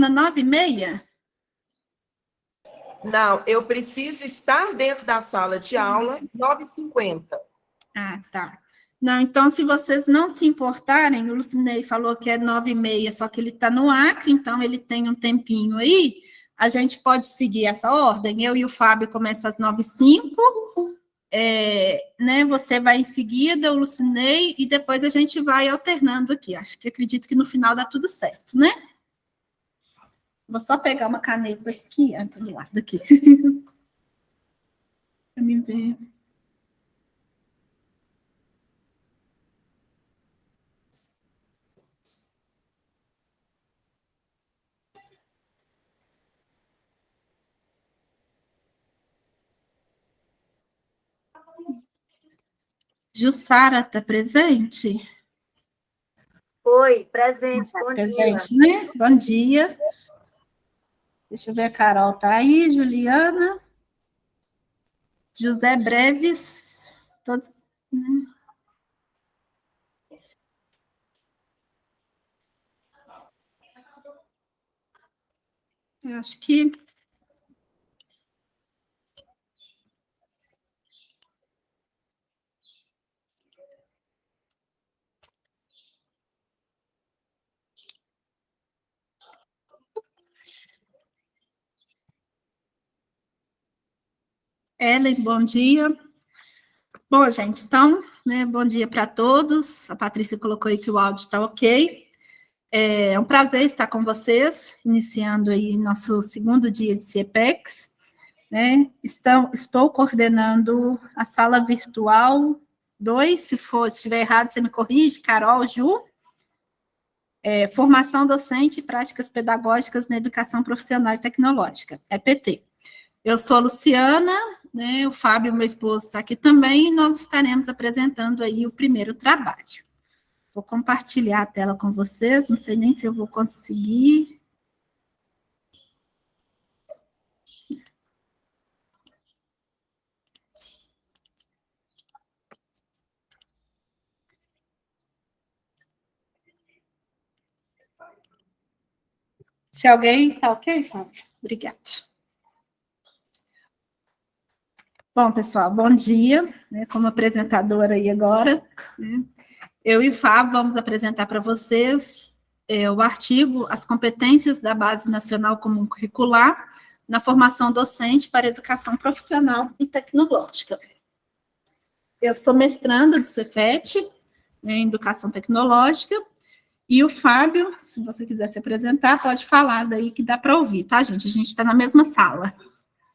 9h30? Não, eu preciso estar dentro da sala de aula 9h50. Ah, tá. Não, então, se vocês não se importarem, o Lucinei falou que é 9h30, só que ele está no Acre, então ele tem um tempinho aí, a gente pode seguir essa ordem. Eu e o Fábio começam às 9h05, né, você vai em seguida, o Lucinei, e depois a gente vai alternando aqui. Acredito que no final dá tudo certo, né? Vou só pegar uma caneta aqui, do lado aqui. Para me ver. Jussara está presente? Oi, presente, bom Presente, dia. né? Bom dia. Deixa eu ver, a Carol está aí, Juliana. José Breves, todos, né? Eu acho que... Ellen, bom dia. Bom, gente, então, né, bom dia para todos. A Patrícia colocou aí que o áudio está ok. É um prazer estar com vocês, iniciando aí nosso segundo dia de CIEPEX, né? Estou coordenando a sala virtual 2, se estiver errado, você me corrige, Carol, Ju. Formação docente e práticas pedagógicas na educação profissional e tecnológica, EPT. Eu sou a Luciana, né, o Fábio, meu esposo, está aqui também, e nós estaremos apresentando aí o primeiro trabalho. Vou compartilhar a tela com vocês, não sei nem se eu vou conseguir. Se alguém... Tá ok, Fábio? Obrigada. Bom, pessoal, bom dia, né, como apresentadora aí agora, né, eu e o Fábio vamos apresentar para vocês o artigo As competências da Base Nacional Comum Curricular na formação docente para educação profissional e tecnológica. Eu sou mestranda do Cefet, né, em educação tecnológica, e o Fábio, se você quiser se apresentar, pode falar daí que dá para ouvir, tá, gente? A gente está na mesma sala.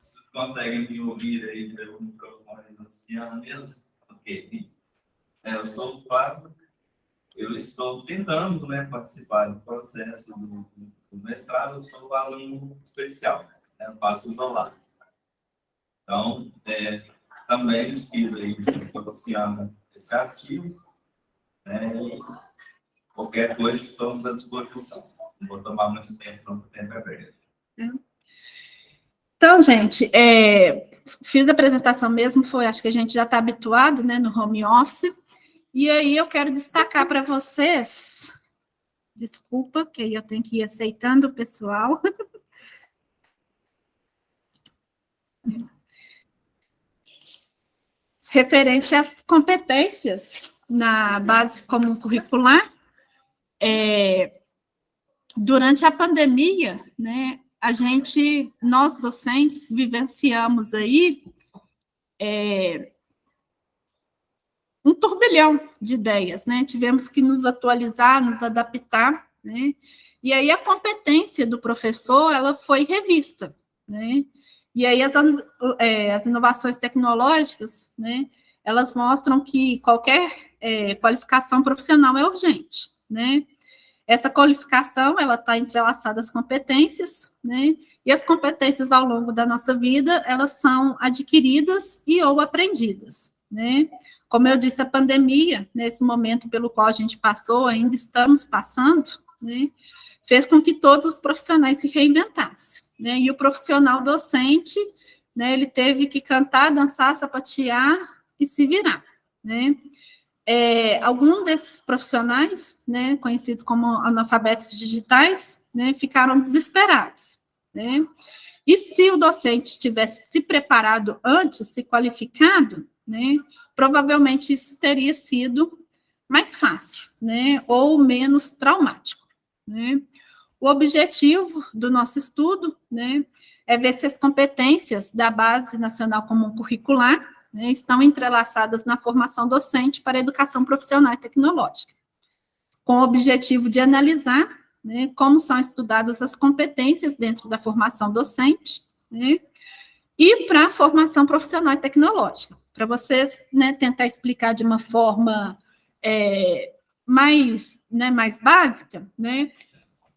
Vocês conseguem me ouvir aí pelo microfone anunciando mesmo? Ok. Eu sou o Fábio, eu estou tentando, né, participar do processo do mestrado, eu sou um aluno especial, né, eu faço isolado. Então, também fiz aí, negociando esse artigo, né, e qualquer coisa estamos à disposição. Não vou tomar muito tempo, não, o tempo é breve. Então, gente, fiz a apresentação mesmo, acho que a gente já está habituado, né, no home office, e aí eu quero destacar para vocês, desculpa, que aí eu tenho que ir aceitando o pessoal, referente às competências na base comum curricular. Durante a pandemia, né, nós docentes, vivenciamos aí um turbilhão de ideias, né? Tivemos que nos atualizar, nos adaptar, né? E aí a competência do professor, ela foi revista, né? E aí as inovações tecnológicas, né? Elas mostram que qualquer qualificação profissional é urgente, né? Essa qualificação, ela está entrelaçada às competências, né? E as competências ao longo da nossa vida, elas são adquiridas e ou aprendidas, né? Como eu disse, a pandemia, nesse momento pelo qual a gente passou, ainda estamos passando, né? Fez com que todos os profissionais se reinventassem, né? E o profissional docente, né? Ele teve que cantar, dançar, sapatear e se virar, né? Algum desses profissionais, né, conhecidos como analfabetos digitais, né, ficaram desesperados, né? E se o docente tivesse se preparado antes, se qualificado, né, provavelmente isso teria sido mais fácil, né, ou menos traumático, né? O objetivo do nosso estudo, né, é ver se as competências da Base Nacional Comum Curricular, né, estão entrelaçadas na formação docente para a educação profissional e tecnológica, com o objetivo de analisar, né, como são estudadas as competências dentro da formação docente, né, e para a formação profissional e tecnológica. Para vocês, né, tentar explicar de uma forma mais básica, né,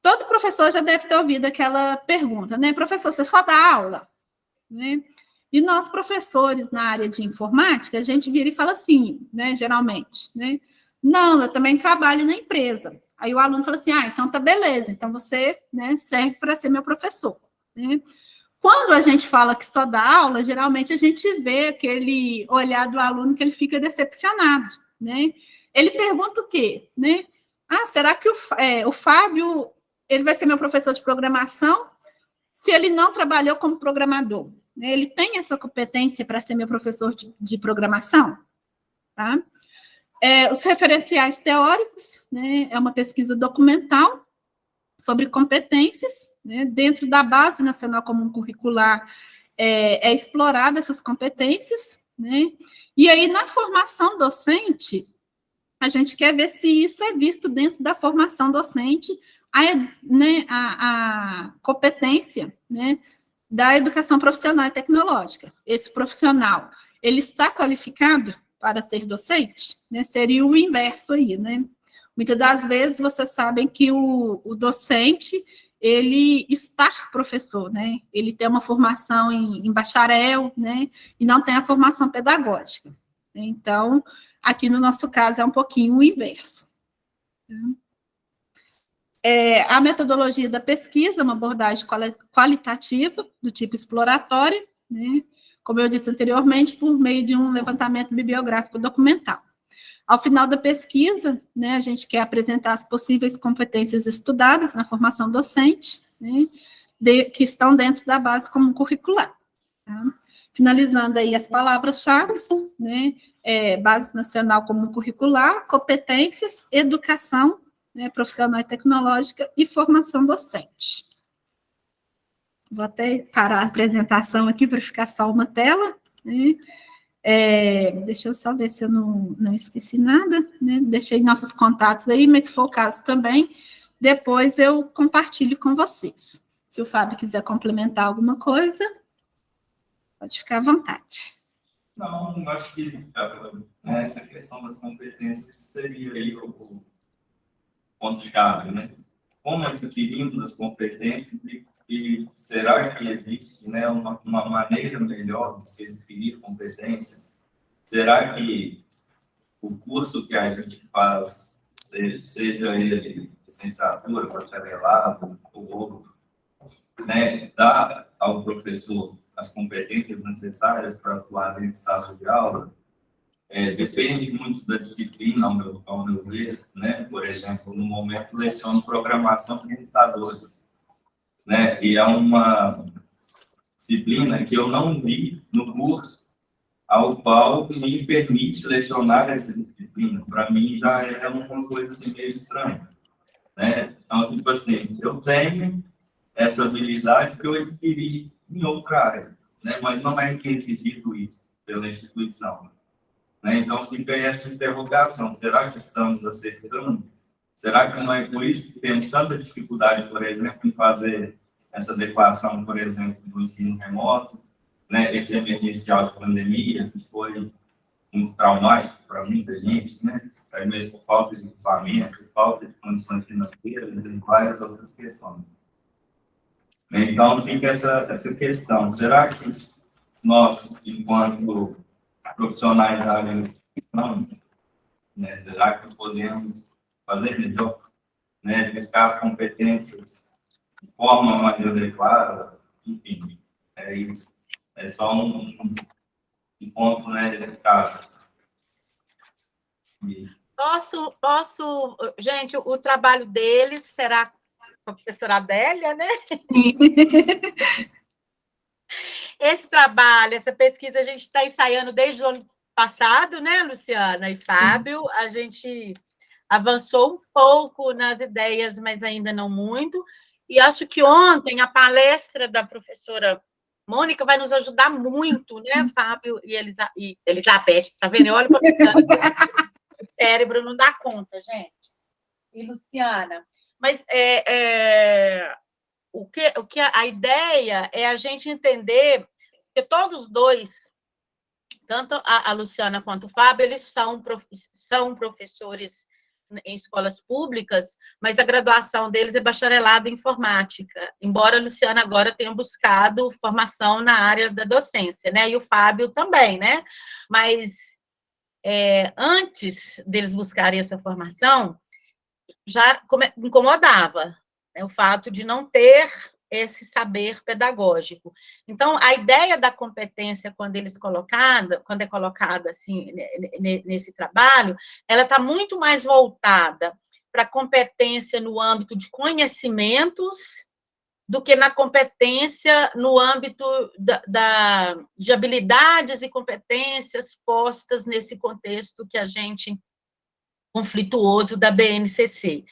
todo professor já deve ter ouvido aquela pergunta, né? Professor, você só dá aula? Né? E nós, professores na área de informática, a gente vira e fala assim, né? Geralmente, né? Não, eu também trabalho na empresa. Aí o aluno fala assim, então tá beleza, então você, né, serve para ser meu professor. Né? Quando a gente fala que só dá aula, geralmente a gente vê aquele olhar do aluno que ele fica decepcionado, né? Ele pergunta o quê? Né? Será que o Fábio ele vai ser meu professor de programação se ele não trabalhou como programador? Ele tem essa competência para ser meu professor de programação? Tá? Os referenciais teóricos, né, é uma pesquisa documental sobre competências, né, dentro da Base Nacional Comum Curricular é explorada essas competências, né, e aí na formação docente, a gente quer ver se isso é visto dentro da formação docente, a competência, né, da educação profissional e tecnológica. Esse profissional, ele está qualificado para ser docente? Né? Seria o inverso aí, né? Muitas das vezes, vocês sabem que o docente, ele está professor, né? Ele tem uma formação em bacharel, né? E não tem a formação pedagógica. Então, aqui no nosso caso, é um pouquinho o inverso. A metodologia da pesquisa, uma abordagem qualitativa, do tipo exploratório, né? Como eu disse anteriormente, por meio de um levantamento bibliográfico documental. Ao final da pesquisa, né, a gente quer apresentar as possíveis competências estudadas na formação docente, né, que estão dentro da base comum curricular. Tá? Finalizando aí as palavras-chave, né, Base Nacional Comum Curricular, competências, educação, né, profissional e tecnológica e formação docente. Vou até parar a apresentação aqui para ficar só uma tela, né? Deixa eu só ver se eu não esqueci nada, né? Deixei nossos contatos aí, mas se for o caso também, depois eu compartilho com vocês. Se o Fábio quiser complementar alguma coisa, pode ficar à vontade. Não, acho que essa questão das competências seria aí o ponto-chave, né? Como adquirimos as competências e será que existe, né, uma maneira melhor de se adquirir competências? Será que o curso que a gente faz, seja ele licenciatura, bacharelado ou outro, né, dá ao professor as competências necessárias para atuar dentro de sala de aula? Depende muito da disciplina, ao meu ver, né? Por exemplo, no momento leciono programação de computadores, né? E é uma disciplina que eu não vi no curso, ao qual me permite lecionar essa disciplina. Para mim já é uma coisa assim, meio estranha, né? Então, tipo assim, eu tenho essa habilidade que eu adquiri em outra área, né? Mas não é exigido isso pela instituição. Então, fica aí essa interrogação. Será que estamos acertando? Será que não é por isso que temos tanta dificuldade, por exemplo, em fazer essa adequação, por exemplo, do ensino remoto, né? Esse emergencial de pandemia, que foi muito traumático para muita gente, né? Aí mesmo por falta de equipamento, por falta de condições financeiras e várias outras questões. Então, fica essa questão. Será que nós, enquanto profissionais da área, não, né? Será que podemos fazer melhor, né? Buscar competências de forma mais adequada? Enfim, é isso. É só um ponto, né, de caso. Gente, o trabalho deles será com a professora Adélia, né? Esse trabalho, essa pesquisa, a gente está ensaiando desde o ano passado, né, Luciana e Fábio? A gente avançou um pouco nas ideias, mas ainda não muito. E acho que ontem a palestra da professora Mônica vai nos ajudar muito, né, Fábio e Elizabeth, tá vendo? Eu olho para o cérebro, não dá conta, gente. E Luciana. Mas a ideia é a gente entender que todos os dois, tanto a Luciana quanto o Fábio, eles são professores em escolas públicas, mas a graduação deles é bacharelado em informática, embora a Luciana agora tenha buscado formação na área da docência, né? E o Fábio também, né? Mas antes deles buscarem essa formação, já incomodava, né, o fato de não ter esse saber pedagógico. Então, a ideia da competência, quando é colocada assim, nesse trabalho, ela está muito mais voltada para a competência no âmbito de conhecimentos do que na competência no âmbito de habilidades e competências postas nesse contexto que a gente conflituoso da BNCC.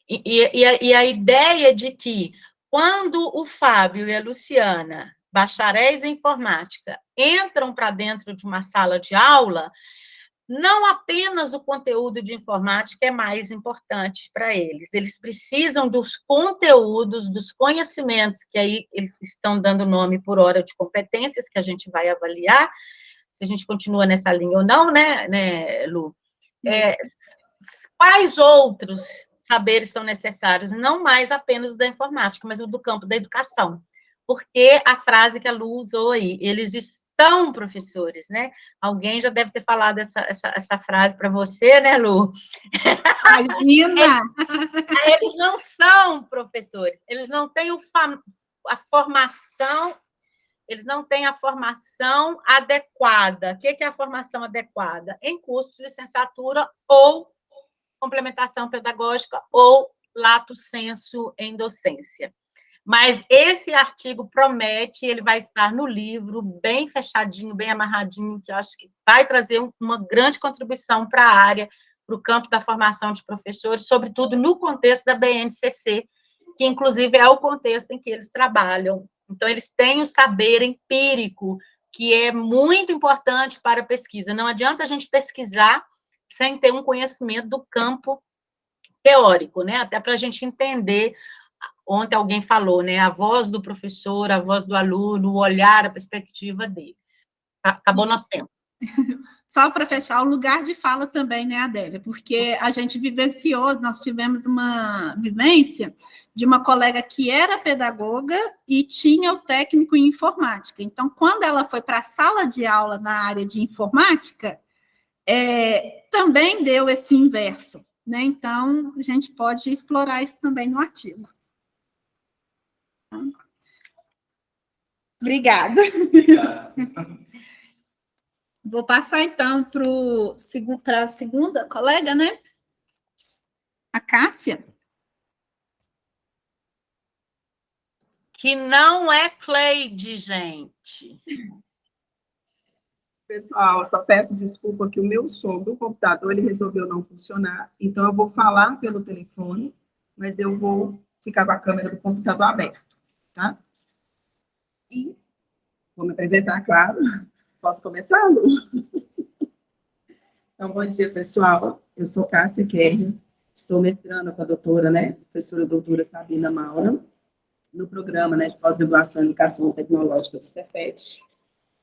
E a ideia de que, quando o Fábio e a Luciana, bacharéis em informática, entram para dentro de uma sala de aula, não apenas o conteúdo de informática é mais importante para eles precisam dos conteúdos, dos conhecimentos, que aí eles estão dando nome por hora de competências, que a gente vai avaliar, se a gente continua nessa linha ou não, né, Lu? Quais outros saberes são necessários? Não mais apenas da informática, mas o do campo da educação. Porque a frase que a Lu usou aí, eles estão professores, né? Alguém já deve ter falado essa frase para você, né, Lu? Imagina! Eles não são professores, eles não têm a formação. Eles não têm a formação adequada. O que é a formação adequada? Em curso de licenciatura ou complementação pedagógica ou lato sensu em docência. Mas esse artigo promete, ele vai estar no livro, bem fechadinho, bem amarradinho, que eu acho que vai trazer uma grande contribuição para a área, para o campo da formação de professores, sobretudo no contexto da BNCC, que, inclusive, é o contexto em que eles trabalham. Então, eles têm o saber empírico, que é muito importante para a pesquisa. Não adianta a gente pesquisar sem ter um conhecimento do campo teórico, né? Até para a gente entender, ontem alguém falou, né? A voz do professor, a voz do aluno, o olhar, a perspectiva deles. Acabou nosso tempo. Só para fechar, o lugar de fala também, né, Adélia? Porque a gente vivenciou, nós tivemos uma vivência de uma colega que era pedagoga e tinha o técnico em informática. Então, quando ela foi para a sala de aula na área de informática, também deu esse inverso, né? Então, a gente pode explorar isso também no artigo. Obrigada. Vou passar, então, para a segunda colega, né? A Cássia. Que não é Cleide, gente. Pessoal, eu só peço desculpa que o meu som do computador, ele resolveu não funcionar, então eu vou falar pelo telefone, mas eu vou ficar com a câmera do computador aberta, tá? E vou me apresentar, claro. Posso começar, Lu? Então, bom dia, pessoal. Eu sou Cássia Kerr, estou mestrando com a doutora, né, professora doutora Sabina Maura, no programa, né, de pós-graduação em Educação Tecnológica do Cefet,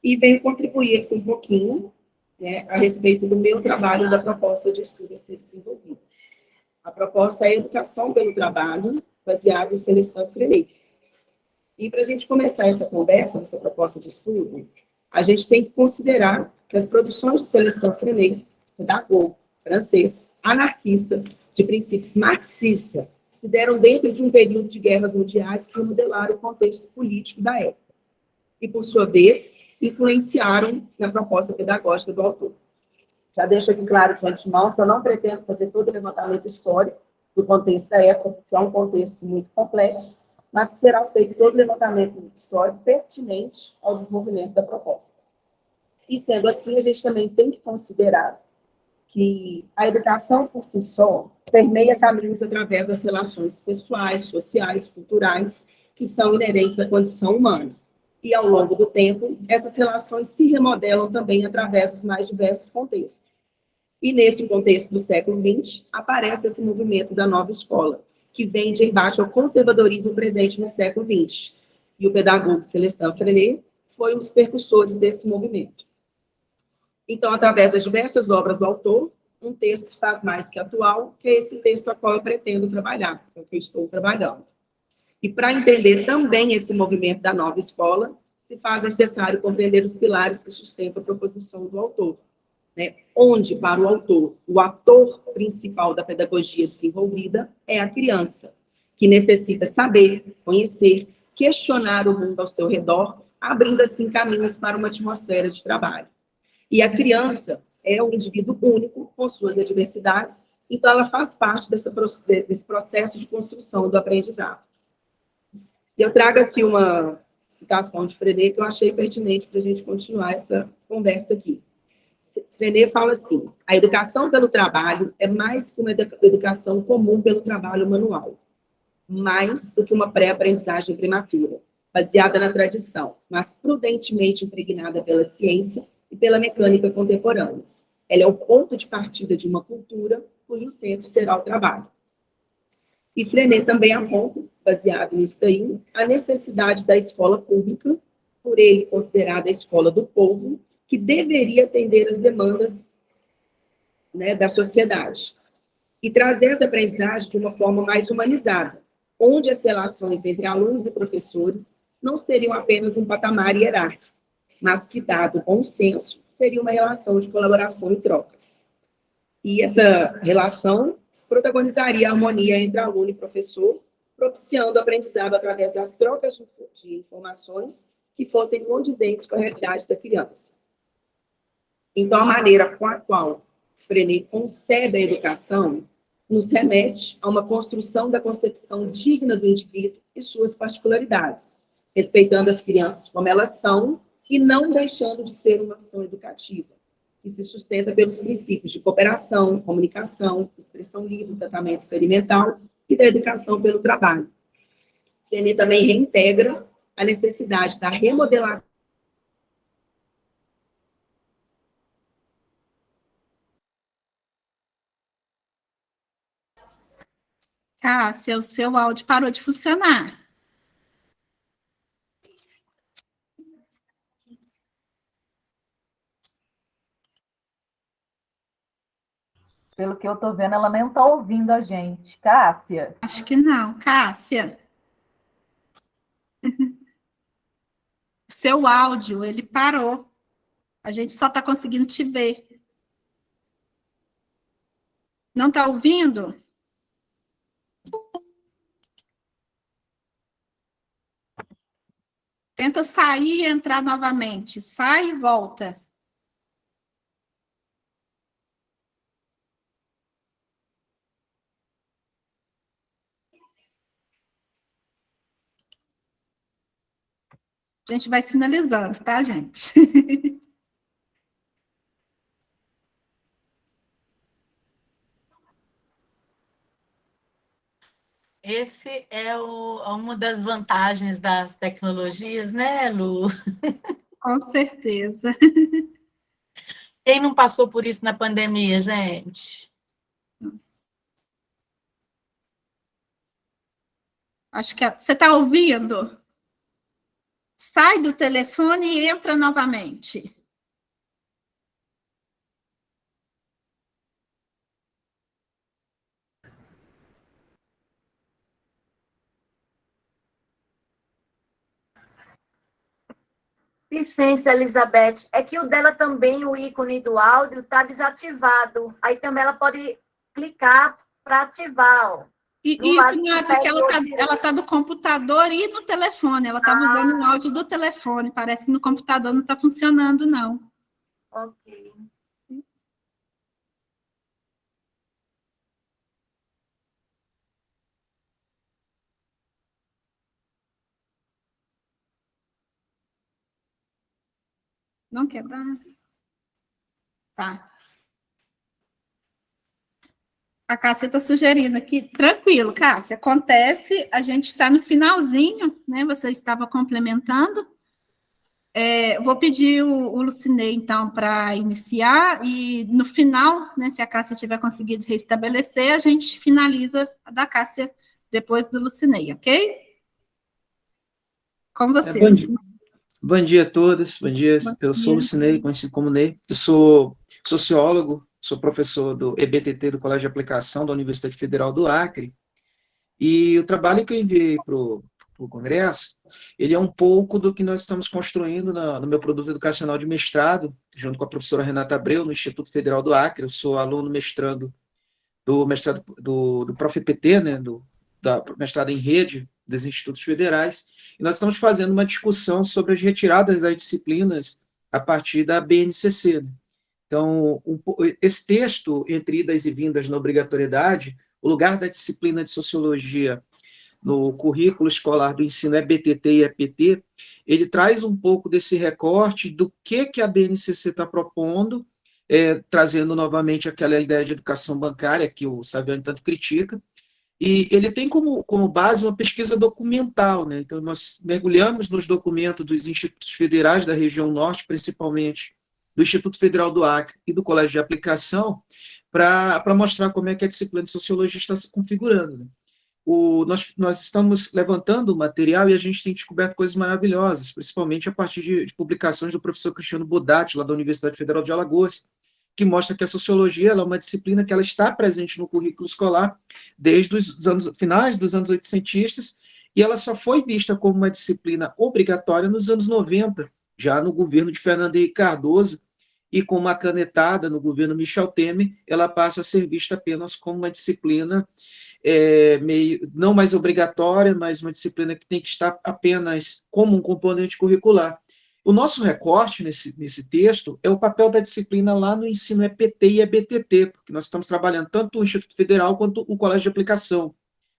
e venho contribuir aqui um pouquinho, né, a respeito do meu trabalho, da proposta de estudo a ser desenvolvida. A proposta é Educação pelo Trabalho, baseada em Celestin Freinet. E para a gente começar essa conversa, essa proposta de estudo, a gente tem que considerar que as produções de Celestin Freinet, pedagogo, francês, anarquista, de princípios marxistas, se deram dentro de um período de guerras mundiais que modelaram o contexto político da época. E, por sua vez, influenciaram na proposta pedagógica do autor. Já deixo aqui claro de antemão que eu não pretendo fazer todo o levantamento histórico, do contexto da época, que é um contexto muito complexo, mas que será feito todo o levantamento histórico pertinente ao desenvolvimento da proposta. E, sendo assim, a gente também tem que considerar que a educação, por si só, permeia caminhos através das relações pessoais, sociais, culturais, que são inerentes à condição humana. E, ao longo do tempo, essas relações se remodelam também através dos mais diversos contextos. E, nesse contexto do século XX, aparece esse movimento da nova escola, que vem de embate ao conservadorismo presente no século XX. E o pedagogo Celestin Freinet foi um dos percussores desse movimento. Então, através das diversas obras do autor, um texto se faz mais que atual, que é esse texto a qual eu pretendo trabalhar, com o que eu estou trabalhando. E para entender também esse movimento da nova escola, se faz necessário compreender os pilares que sustentam a proposição do autor, né? Onde, para o autor, o ator principal da pedagogia desenvolvida é a criança, que necessita saber, conhecer, questionar o mundo ao seu redor, abrindo assim caminhos para uma atmosfera de trabalho. E a criança é um indivíduo único, com suas adversidades, então ela faz parte desse processo de construção do aprendizado. E eu trago aqui uma citação de Freinet que eu achei pertinente para a gente continuar essa conversa aqui. Freinet fala assim: a educação pelo trabalho é mais que uma educação comum pelo trabalho manual, mais do que uma pré-aprendizagem prematura, baseada na tradição, mas prudentemente impregnada pela ciência e pela mecânica contemporâneas. Ela é o ponto de partida de uma cultura cujo centro será o trabalho. E Freinet também aponta, baseado nisso aí, a necessidade da escola pública, por ele considerada a escola do povo, que deveria atender às demandas, né, da sociedade. E trazer essa aprendizagem de uma forma mais humanizada, onde as relações entre alunos e professores não seriam apenas um patamar hierárquico, mas que, dado o bom senso, seria uma relação de colaboração e trocas. E essa relação protagonizaria a harmonia entre aluno e professor, propiciando o aprendizado através das trocas de informações que fossem condizentes com a realidade da criança. Então, a maneira com a qual Freinet concebe a educação nos remete a uma construção da concepção digna do indivíduo e suas particularidades, respeitando as crianças como elas são e não deixando de ser uma ação educativa, que se sustenta pelos princípios de cooperação, comunicação, expressão livre, tratamento experimental e da educação pelo trabalho. Freinet também reintegra a necessidade da remodelação Cássia, o seu áudio parou de funcionar. Pelo que eu estou vendo, ela nem está ouvindo a gente. Cássia? Acho que não. Cássia. O seu áudio, ele parou. A gente só está conseguindo te ver. Não está ouvindo? Tenta sair e entrar novamente. Sai e volta. A gente vai sinalizando, tá, gente? Esse é uma das vantagens das tecnologias, né, Lu? Com certeza. Quem não passou por isso na pandemia, gente? Acho que você está ouvindo? Sai do telefone e entra novamente. Licença, Elizabeth, é que o dela também, o ícone do áudio, está desativado. Aí também ela pode clicar para ativar. Ó. E isso não é porque ela tá no computador e no telefone. Ela estava usando o áudio do telefone. Parece que no computador não está funcionando, não. Ok. Não quer dar? Tá. A Cássia está sugerindo aqui, tranquilo, Cássia, acontece, a gente está no finalzinho, né? Você estava complementando. Vou pedir o Lucinei, então, para iniciar, e no final, né, se a Cássia tiver conseguido restabelecer, a gente finaliza a da Cássia depois do Lucinei, ok? Com você. Bom dia a todos, bom dia. Eu sou Lucinei, conhecido como Ney. Eu sou sociólogo, sou professor do EBTT, do Colégio de Aplicação da Universidade Federal do Acre, e o trabalho que eu enviei para o Congresso, ele é um pouco do que nós estamos construindo no meu produto educacional de mestrado, junto com a professora Renata Abreu, no Instituto Federal do Acre. Eu sou aluno mestrando do mestrado do ProfEPT, né, da mestrado em rede dos institutos federais, e nós estamos fazendo uma discussão sobre as retiradas das disciplinas a partir da BNCC. Né? Então, esse texto, entre idas e vindas na obrigatoriedade, o lugar da disciplina de sociologia no currículo escolar do ensino EBTT e EPT, ele traz um pouco desse recorte do que a BNCC está propondo, trazendo novamente aquela ideia de educação bancária que o Saviani tanto critica, e ele tem como base uma pesquisa documental, né? Então, nós mergulhamos nos documentos dos institutos federais da região norte, principalmente do Instituto Federal do Acre e do Colégio de Aplicação, para mostrar como é que a disciplina de sociologia está se configurando. Né? Nós estamos levantando o material e a gente tem descoberto coisas maravilhosas, principalmente a partir de publicações do professor Cristiano Budatti, lá da Universidade Federal de Alagoas, que mostra que a sociologia ela é uma disciplina que ela está presente no currículo escolar desde os finais dos anos 80, e ela só foi vista como uma disciplina obrigatória nos anos 90, já no governo de Fernando Henrique Cardoso, e com uma canetada no governo Michel Temer, ela passa a ser vista apenas como uma disciplina não mais obrigatória, mas uma disciplina que tem que estar apenas como um componente curricular. O nosso recorte nesse texto é o papel da disciplina lá no ensino EPT e EBTT, porque nós estamos trabalhando tanto o Instituto Federal quanto o Colégio de Aplicação.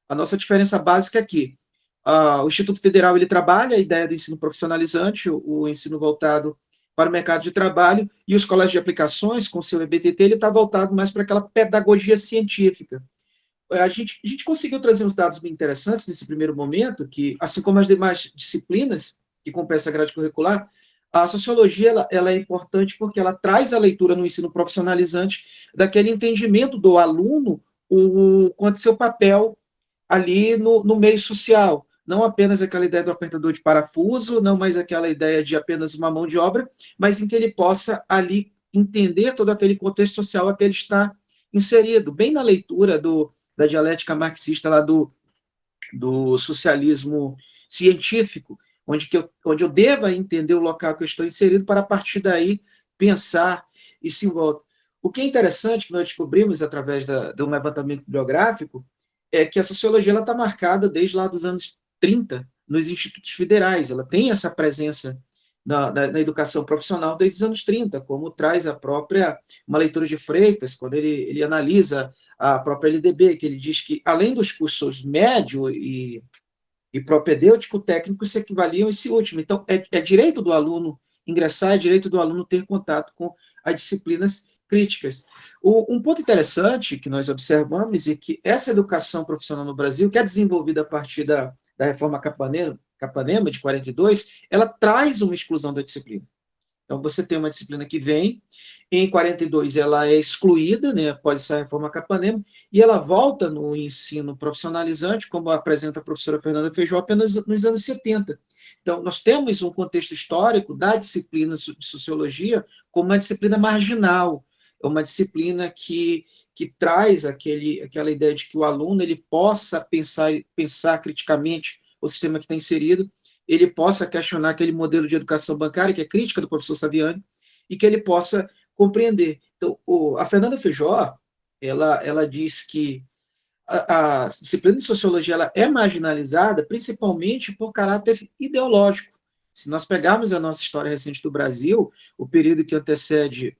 A nossa diferença básica é que o Instituto Federal ele trabalha a ideia do ensino profissionalizante, o ensino voltado para o mercado de trabalho, e os colégios de aplicações, com seu EBTT, ele está voltado mais para aquela pedagogia científica. A gente conseguiu trazer uns dados bem interessantes nesse primeiro momento, que, assim como as demais disciplinas que compõem essa grade curricular, a sociologia ela é importante porque ela traz a leitura no ensino profissionalizante daquele entendimento do aluno quanto seu papel ali no meio social. Não apenas aquela ideia do apertador de parafuso, não mais aquela ideia de apenas uma mão de obra, mas em que ele possa ali entender todo aquele contexto social a que ele está inserido, bem na leitura da dialética marxista lá do socialismo científico, onde eu deva entender o local que eu estou inserido para, a partir daí, pensar e se envolver. O que é interessante, que nós descobrimos através de um levantamento bibliográfico, é que a sociologia está marcada desde lá dos anos 30, nos institutos federais. Ela tem essa presença na educação profissional desde os anos 30, como traz uma leitura de Freitas, quando ele analisa a própria LDB, que ele diz que, além dos cursos médio e propedêutico, técnico se equivaliam a esse último. Então, é direito do aluno ingressar, é direito do aluno ter contato com as disciplinas críticas. Um ponto interessante que nós observamos é que essa educação profissional no Brasil, que é desenvolvida a partir da reforma Capanema, de 42, ela traz uma exclusão da disciplina. Então, você tem uma disciplina que vem, em 42 ela é excluída, né, após essa reforma Capanema, e ela volta no ensino profissionalizante, como apresenta a professora Fernanda Feijó, apenas nos anos 70. Então, nós temos um contexto histórico da disciplina de sociologia como uma disciplina marginal, é uma disciplina que traz aquela ideia de que o aluno ele possa pensar criticamente o sistema que está inserido, ele possa questionar aquele modelo de educação bancária, que é crítica do professor Saviani, e que ele possa compreender. Então, a Fernanda Feijó, ela diz que a disciplina de sociologia ela é marginalizada principalmente por caráter ideológico. Se nós pegarmos a nossa história recente do Brasil, o período que antecede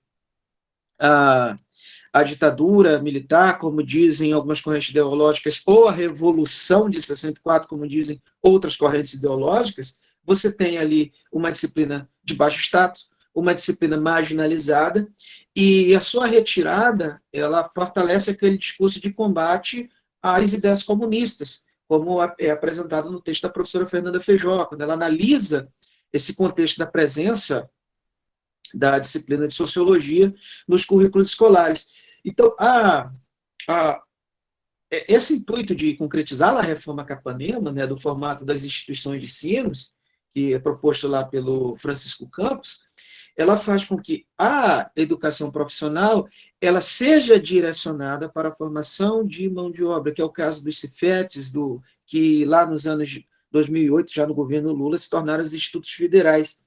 a ditadura militar, como dizem algumas correntes ideológicas, ou a Revolução de 64, como dizem outras correntes ideológicas, você tem ali uma disciplina de baixo status, uma disciplina marginalizada, e a sua retirada, ela fortalece aquele discurso de combate às ideias comunistas, como é apresentado no texto da professora Fernanda Feijó, quando ela analisa esse contexto da presença da disciplina de sociologia nos currículos escolares. Então, esse intuito de concretizar a reforma Capanema, né, do formato das instituições de ensino, que é proposto lá pelo Francisco Campos, ela faz com que a educação profissional ela seja direcionada para a formação de mão de obra, que é o caso dos Cefetes, que lá nos anos de 2008, já no governo Lula, se tornaram os institutos federais.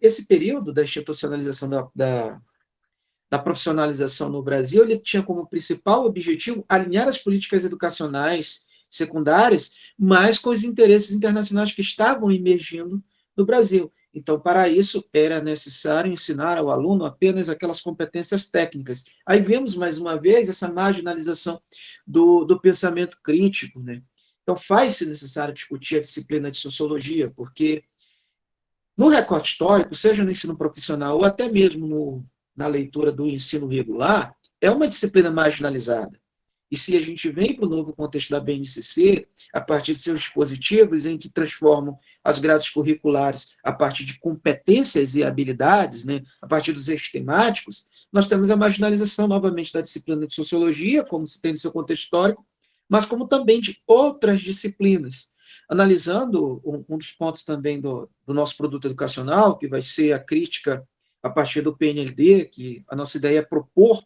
Esse período da institucionalização da profissionalização no Brasil, ele tinha como principal objetivo alinhar as políticas educacionais secundárias, mas com os interesses internacionais que estavam emergindo no Brasil. Então, para isso, era necessário ensinar ao aluno apenas aquelas competências técnicas. Aí vemos, mais uma vez, essa marginalização do pensamento crítico, né? Então, faz-se necessário discutir a disciplina de sociologia, porque no recorte histórico, seja no ensino profissional ou até mesmo na leitura do ensino regular, é uma disciplina marginalizada. E se a gente vem para o novo contexto da BNCC, a partir de seus dispositivos em que transformam as grades curriculares a partir de competências e habilidades, né, a partir dos eixos temáticos, nós temos a marginalização novamente da disciplina de sociologia, como se tem no seu contexto histórico, mas como também de outras disciplinas. Analisando um dos pontos também do nosso produto educacional, que vai ser a crítica a partir do PNLD, que a nossa ideia é propor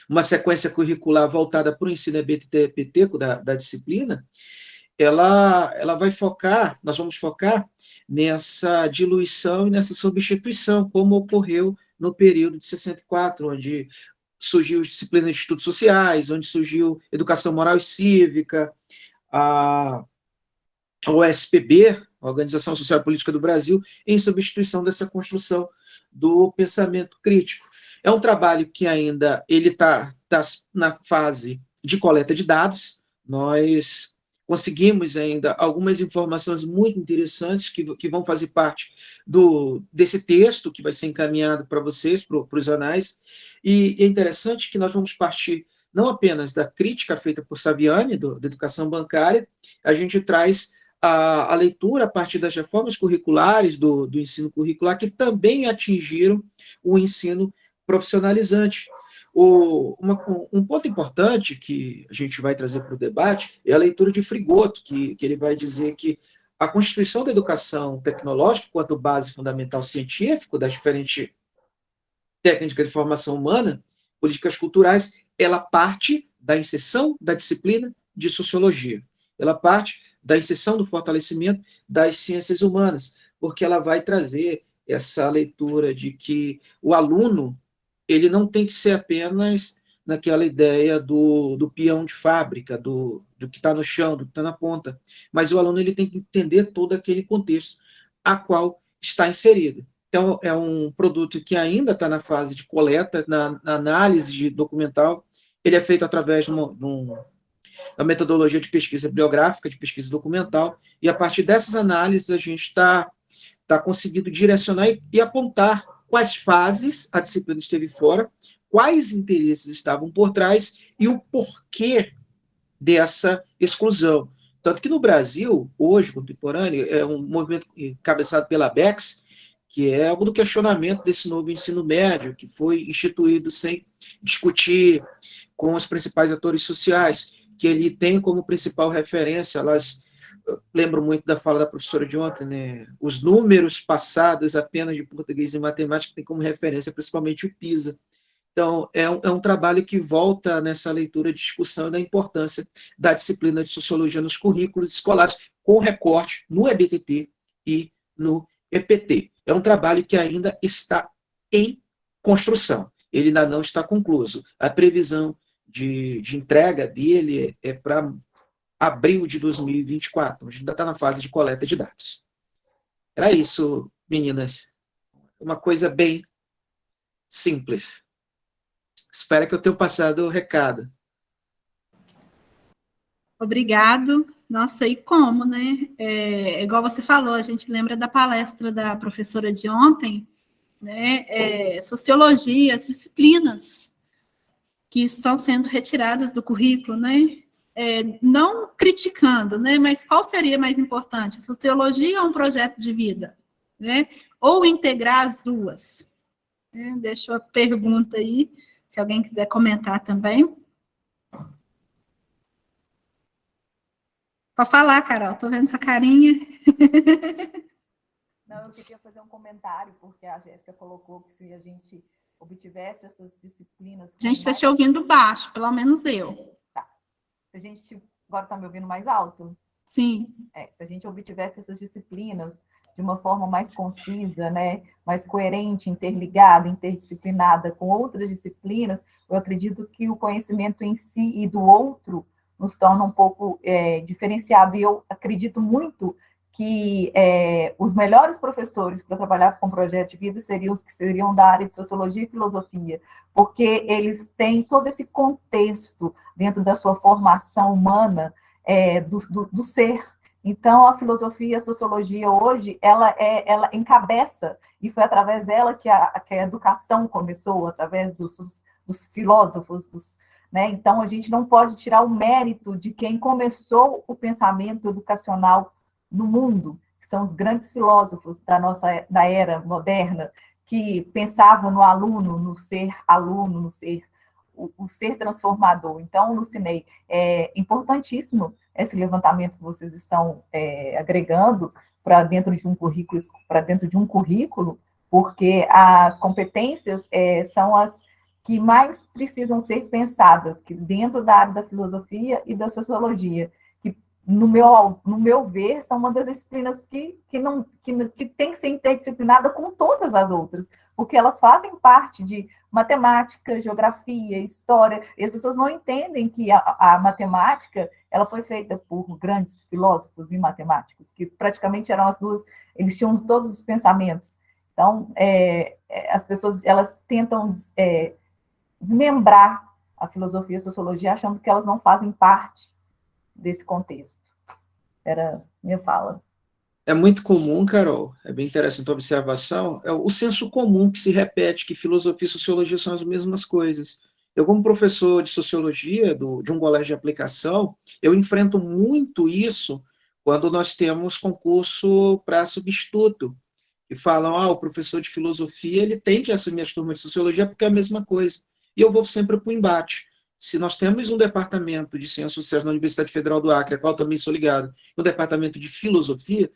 uma sequência curricular voltada para o ensino EBTT da disciplina, ela vai focar, nós vamos focar nessa diluição e nessa substituição, como ocorreu no período de 64, onde surgiu as disciplinas de estudos sociais, onde surgiu educação moral e cívica, a OSPB, a Organização Social e Política do Brasil, em substituição dessa construção do pensamento crítico. É um trabalho que ainda ele está na fase de coleta de dados. Nós conseguimos ainda algumas informações muito interessantes que vão fazer parte desse texto que vai ser encaminhado para vocês, para os anais. E é interessante que nós vamos partir não apenas da crítica feita por Saviani, da educação bancária, a gente traz a leitura a partir das reformas curriculares do ensino curricular, que também atingiram o ensino profissionalizante. Um ponto importante que a gente vai trazer para o debate é a leitura de Frigoto, que ele vai dizer que a constituição da educação tecnológica, quanto base fundamental científico das diferentes técnicas de formação humana, políticas culturais, ela parte da inserção da disciplina de sociologia. Ela parte da inserção do fortalecimento das ciências humanas, porque ela vai trazer essa leitura de que o aluno ele não tem que ser apenas naquela ideia do peão de fábrica, do que está no chão, do que está na ponta, mas o aluno ele tem que entender todo aquele contexto a qual está inserido. Então, é um produto que ainda está na fase de coleta, na análise de documental. Ele é feito através de uma metodologia de pesquisa bibliográfica, de pesquisa documental, e a partir dessas análises a gente está conseguindo direcionar e apontar quais fases a disciplina esteve fora, quais interesses estavam por trás e o porquê dessa exclusão. Tanto que no Brasil, hoje, contemporâneo, é um movimento encabeçado pela Bex, que é algo do questionamento desse novo ensino médio, que foi instituído sem discutir com os principais atores sociais, que ele tem como principal referência, lembro muito da fala da professora de ontem, né? Os números passados apenas de português e matemática tem como referência principalmente o PISA. Então, é um trabalho que volta nessa leitura de discussão da importância da disciplina de sociologia nos currículos escolares, com recorte no EBTT e no EPT. É um trabalho que ainda está em construção, ele ainda não está concluído. A previsão de entrega dele é para abril de 2024, a gente ainda está na fase de coleta de dados. Era isso, meninas. Uma coisa bem simples. Espero que eu tenha passado o recado. Obrigado. Nossa, e como, né? Igual você falou, a gente lembra da palestra da professora de ontem, né? Sociologia, as disciplinas que estão sendo retiradas do currículo, né? Não criticando, né? Mas qual seria mais importante? Sociologia ou um projeto de vida, né? Ou integrar as duas? Deixo a pergunta aí, se alguém quiser comentar também. Pode falar, Carol, estou vendo essa carinha. Não, eu queria fazer um comentário, porque a Jéssica colocou que se a gente obtivesse essas disciplinas... A gente está te ouvindo baixo, pelo menos eu. Tá. Se a gente... Agora está me ouvindo mais alto? Sim. Se a gente obtivesse essas disciplinas de uma forma mais concisa, né, mais coerente, interligada, interdisciplinada com outras disciplinas, eu acredito que o conhecimento em si e do outro nos torna um pouco diferenciado. E eu acredito muito que os melhores professores para trabalhar com projeto de vida seriam os que seriam da área de sociologia e filosofia, porque eles têm todo esse contexto dentro da sua formação humana do ser. Então, a filosofia e a sociologia hoje, ela encabeça, e foi através dela que a educação começou, através dos filósofos, né? Então, a gente não pode tirar o mérito de quem começou o pensamento educacional no mundo, que são os grandes filósofos da era moderna, que pensavam no aluno, no ser aluno, no ser o ser transformador. Então, Lucinei, é importantíssimo esse levantamento que vocês estão agregando para dentro de um currículo, porque as competências são as que mais precisam ser pensadas, que dentro da área da filosofia e da sociologia, que, no meu ver, são uma das disciplinas que tem que ser interdisciplinada com todas as outras, porque elas fazem parte de matemática, geografia, história, e as pessoas não entendem que a matemática ela foi feita por grandes filósofos e matemáticos, que praticamente eram as duas, eles tinham todos os pensamentos. Então, as pessoas elas tentam desmembrar a filosofia e a sociologia, achando que elas não fazem parte desse contexto. Era minha fala. É muito comum, Carol, é bem interessante a observação, é o senso comum que se repete, que filosofia e sociologia são as mesmas coisas. Eu, como professor de sociologia de um colégio de aplicação, eu enfrento muito isso quando nós temos concurso para substituto, que falam, o professor de filosofia ele tem que assumir as turmas de sociologia porque é a mesma coisa. E eu vou sempre para o embate. Se nós temos um departamento de ciências sociais na Universidade Federal do Acre, a qual também sou ligado, um departamento de filosofia,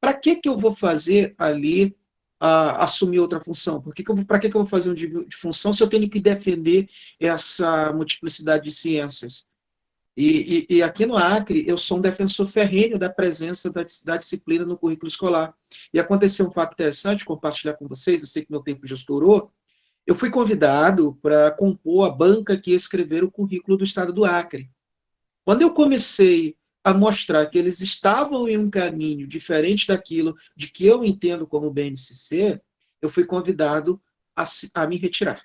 para que eu vou fazer ali assumir outra função? Para que eu vou fazer um de função se eu tenho que defender essa multiplicidade de ciências? E aqui no Acre, eu sou um defensor ferrenho da presença da disciplina no currículo escolar. E aconteceu um fato interessante, compartilhar com vocês, eu sei que meu tempo já estourou. Eu fui convidado para compor a banca que ia escrever o currículo do estado do Acre. Quando eu comecei a mostrar que eles estavam em um caminho diferente daquilo de que eu entendo como BNCC, eu fui convidado a me retirar.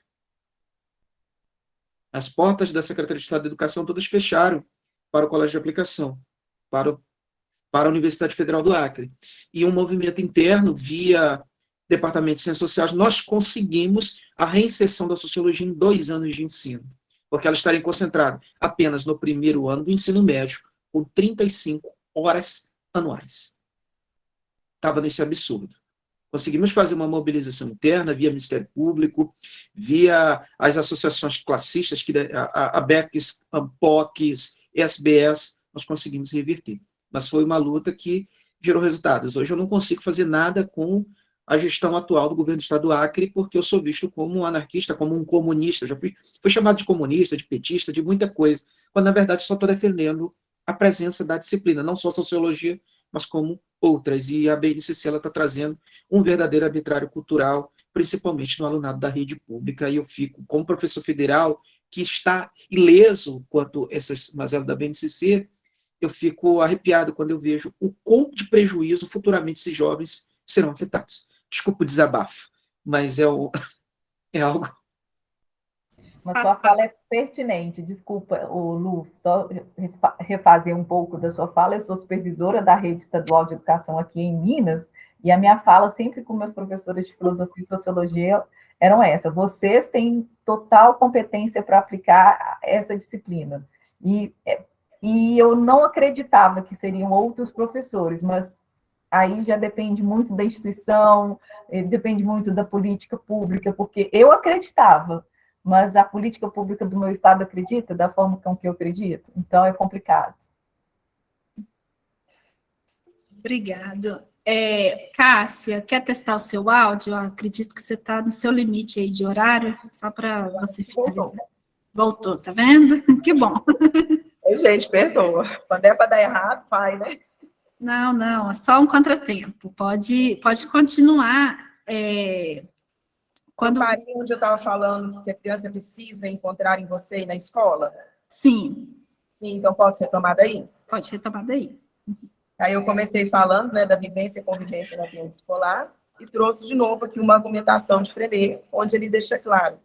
As portas da Secretaria de Estado da Educação todas fecharam para o Colégio de Aplicação, para a Universidade Federal do Acre. E um movimento interno, via Departamento de Ciências Sociais, nós conseguimos a reinserção da sociologia em 2 anos de ensino, porque ela estaria concentrada apenas no primeiro ano do ensino médio, com 35 horas anuais. Estava nesse absurdo. Conseguimos fazer uma mobilização interna via Ministério Público, via as associações classistas, a ABECS, AMPOCs, SBS, nós conseguimos reverter. Mas foi uma luta que gerou resultados. Hoje eu não consigo fazer nada com a gestão atual do governo do estado do Acre, porque eu sou visto como um anarquista, como um comunista. Já fui chamado de comunista, de petista, de muita coisa, quando na verdade só estou defendendo a presença da disciplina, não só a sociologia, mas como outras. E a BNCC está trazendo um verdadeiro arbitrário cultural, principalmente no alunado da rede pública. E eu fico, como professor federal, que está ileso quanto a essas mazelas da BNCC, eu fico arrepiado quando eu vejo o quanto de prejuízo futuramente esses jovens serão afetados. Desculpa o desabafo, mas é algo... Mas sua fala é pertinente. Desculpa, Lu, só refazer um pouco da sua fala. Eu sou supervisora da Rede Estadual de Educação aqui em Minas, e a minha fala, sempre com meus professores de filosofia e sociologia, eram essa: vocês têm total competência para aplicar essa disciplina. E eu não acreditava que seriam outros professores, mas aí já depende muito da instituição, depende muito da política pública, porque eu acreditava, mas a política pública do meu estado acredita da forma com que eu acredito, então é complicado. Obrigado. Cássia, quer testar o seu áudio? Eu acredito que você está no seu limite aí de horário, só para você finalizar. Voltou, tá vendo? Que bom. Gente, perdoa. Quando é para dar errado, vai, né? Não, é só um contratempo. Pode continuar. Quando onde eu estava falando que a criança precisa encontrar em você e na escola? Sim. Sim, então posso retomar daí? Pode retomar daí. Aí eu comecei falando, né, da vivência e convivência no ambiente escolar e trouxe de novo aqui uma argumentação de Freire, onde ele deixa claro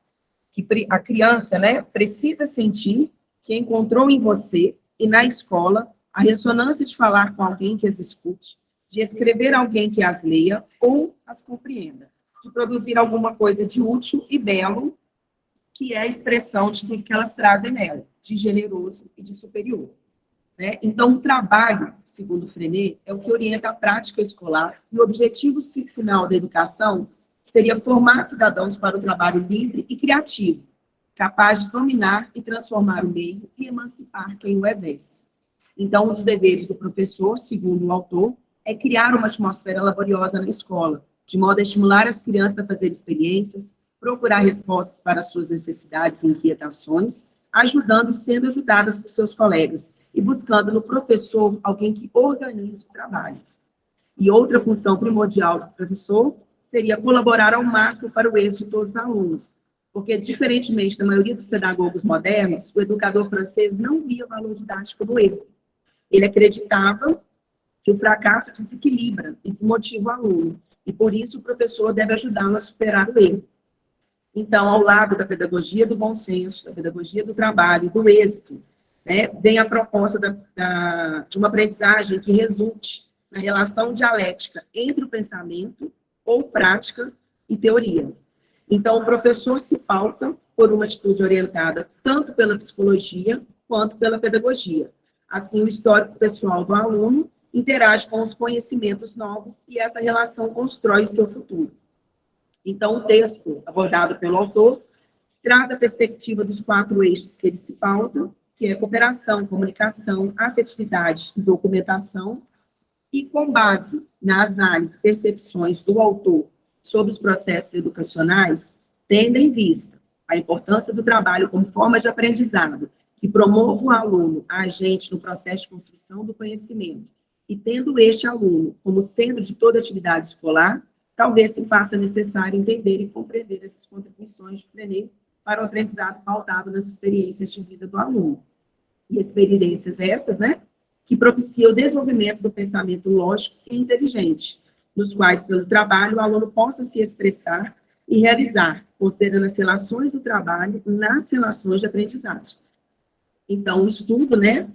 que a criança, né, precisa sentir que encontrou em você e na escola a ressonância de falar com alguém que as escute, de escrever alguém que as leia ou as compreenda, de produzir alguma coisa de útil e belo, que é a expressão de tudo que elas trazem nela, de generoso e de superior. Né? Então, o trabalho, segundo Freire, é o que orienta a prática escolar, e o objetivo final da educação seria formar cidadãos para o trabalho livre e criativo, capaz de dominar e transformar o meio e emancipar quem o exerce. Então, um dos deveres do professor, segundo o autor, é criar uma atmosfera laboriosa na escola, de modo a estimular as crianças a fazer experiências, procurar respostas para suas necessidades e inquietações, ajudando e sendo ajudadas por seus colegas, e buscando no professor alguém que organize o trabalho. E outra função primordial do professor seria colaborar ao máximo para o êxito de todos os alunos, porque, diferentemente da maioria dos pedagogos modernos, o educador francês não via o valor didático do erro. Ele acreditava que o fracasso desequilibra e desmotiva o aluno, e por isso o professor deve ajudá-lo a superar o erro. Então, ao lado da pedagogia do bom senso, da pedagogia do trabalho, do êxito, né, vem a proposta de uma aprendizagem que resulte na relação dialética entre o pensamento, ou prática, e teoria. Então, o professor se pauta por uma atitude orientada tanto pela psicologia quanto pela pedagogia. Assim, o histórico pessoal do aluno interage com os conhecimentos novos e essa relação constrói o seu futuro. Então, o texto abordado pelo autor traz a perspectiva dos 4 eixos que ele se pauta, que é cooperação, comunicação, afetividade e documentação, e com base nas análises e percepções do autor sobre os processos educacionais, tendo em vista a importância do trabalho como forma de aprendizado, que promove o aluno a agente no processo de construção do conhecimento, e tendo este aluno como centro de toda atividade escolar, talvez se faça necessário entender e compreender essas contribuições de Freire para o aprendizado pautado nas experiências de vida do aluno. E experiências essas, né, que propiciam o desenvolvimento do pensamento lógico e inteligente, nos quais, pelo trabalho, o aluno possa se expressar e realizar, considerando as relações do trabalho nas relações de aprendizagem. Então, o estudo, né,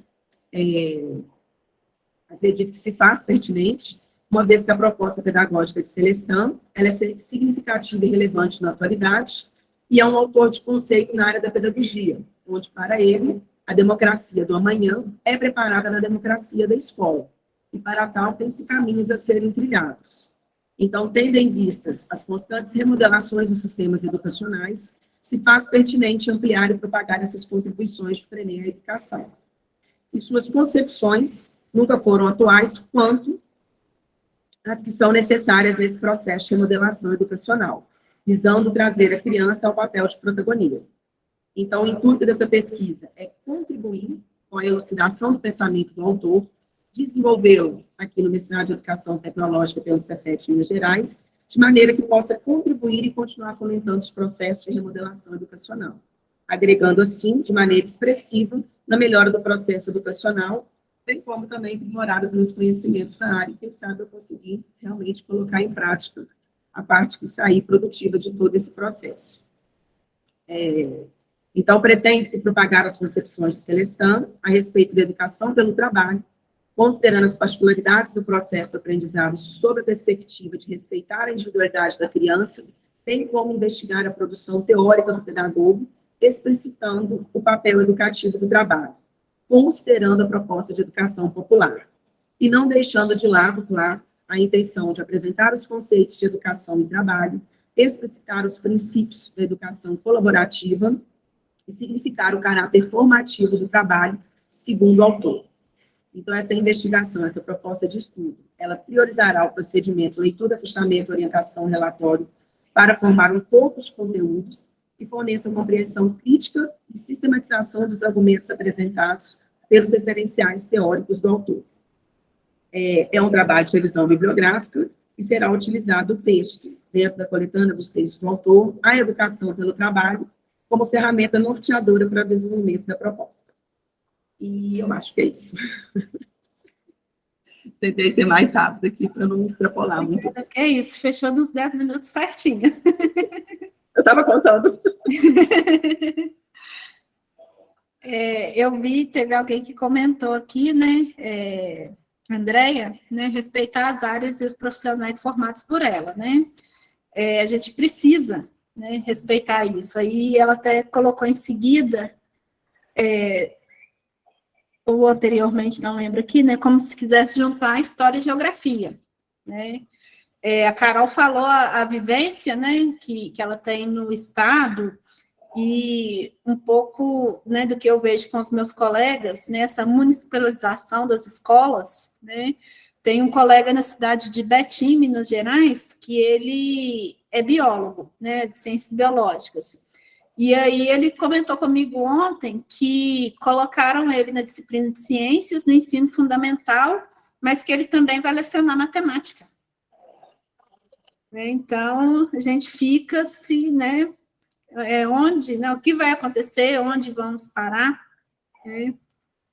acredito que se faz pertinente, uma vez que a proposta pedagógica de Celestino, ela é significativa e relevante na atualidade, e é um autor de conceito na área da pedagogia, onde, para ele, a democracia do amanhã é preparada na democracia da escola, e para tal tem-se caminhos a serem trilhados. Então, tendo em vistas as constantes remodelações dos sistemas educacionais, se faz pertinente ampliar e propagar essas contribuições de Freire à educação. E suas concepções nunca foram atuais quanto as que são necessárias nesse processo de remodelação educacional, visando trazer a criança ao papel de protagonista. Então, o intuito dessa pesquisa é contribuir com a elucidação do pensamento do autor, desenvolvê-lo aqui no mestrado de Educação Tecnológica pelo Cefet Minas Gerais, de maneira que possa contribuir e continuar fomentando os processos de remodelação educacional, agregando, assim, de maneira expressiva, na melhora do processo educacional, bem como também aprimorar os meus conhecimentos na área, e quem sabe eu conseguir realmente colocar em prática a parte que sair produtiva de todo esse processo. Então, pretende-se propagar as concepções de Celestano a respeito da educação pelo trabalho, considerando as particularidades do processo do aprendizado sob a perspectiva de respeitar a individualidade da criança, bem como investigar a produção teórica do pedagogo, explicitando o papel educativo do trabalho, considerando a proposta de educação popular, e não deixando de lado, claro, a intenção de apresentar os conceitos de educação e trabalho, explicitar os princípios da educação colaborativa e significar o caráter formativo do trabalho, segundo o autor. Então, essa investigação, essa proposta de estudo, ela priorizará o procedimento leitura, fechamento, orientação, relatório, para formar um corpo de conteúdos e forneça uma compreensão crítica e sistematização dos argumentos apresentados pelos referenciais teóricos do autor. É um trabalho de revisão bibliográfica e será utilizado o texto, dentro da coletânea dos textos do autor, a educação pelo trabalho, como ferramenta norteadora para o desenvolvimento da proposta. E eu acho que é isso. Tentei ser mais rápido aqui para não extrapolar muito. É isso, fechou nos 10 minutos certinho. Eu estava contando. Eu vi, teve alguém que comentou aqui, né, Andréia, né, respeitar as áreas e os profissionais formados por ela, né? A gente precisa, né, respeitar isso. Aí ela até colocou em seguida, ou anteriormente, não lembro aqui, né, como se quisesse juntar história e geografia, né? A Carol falou a vivência, né, que ela tem no Estado, e um pouco, né, do que eu vejo com os meus colegas, né, essa municipalização das escolas, né? Tem um colega na cidade de Betim, Minas Gerais, que ele é biólogo, né, de ciências biológicas. E aí ele comentou comigo ontem que colocaram ele na disciplina de ciências, no ensino fundamental, mas que ele também vai lecionar matemática. Então, a gente fica assim, né, onde, né, o que vai acontecer, onde vamos parar, né,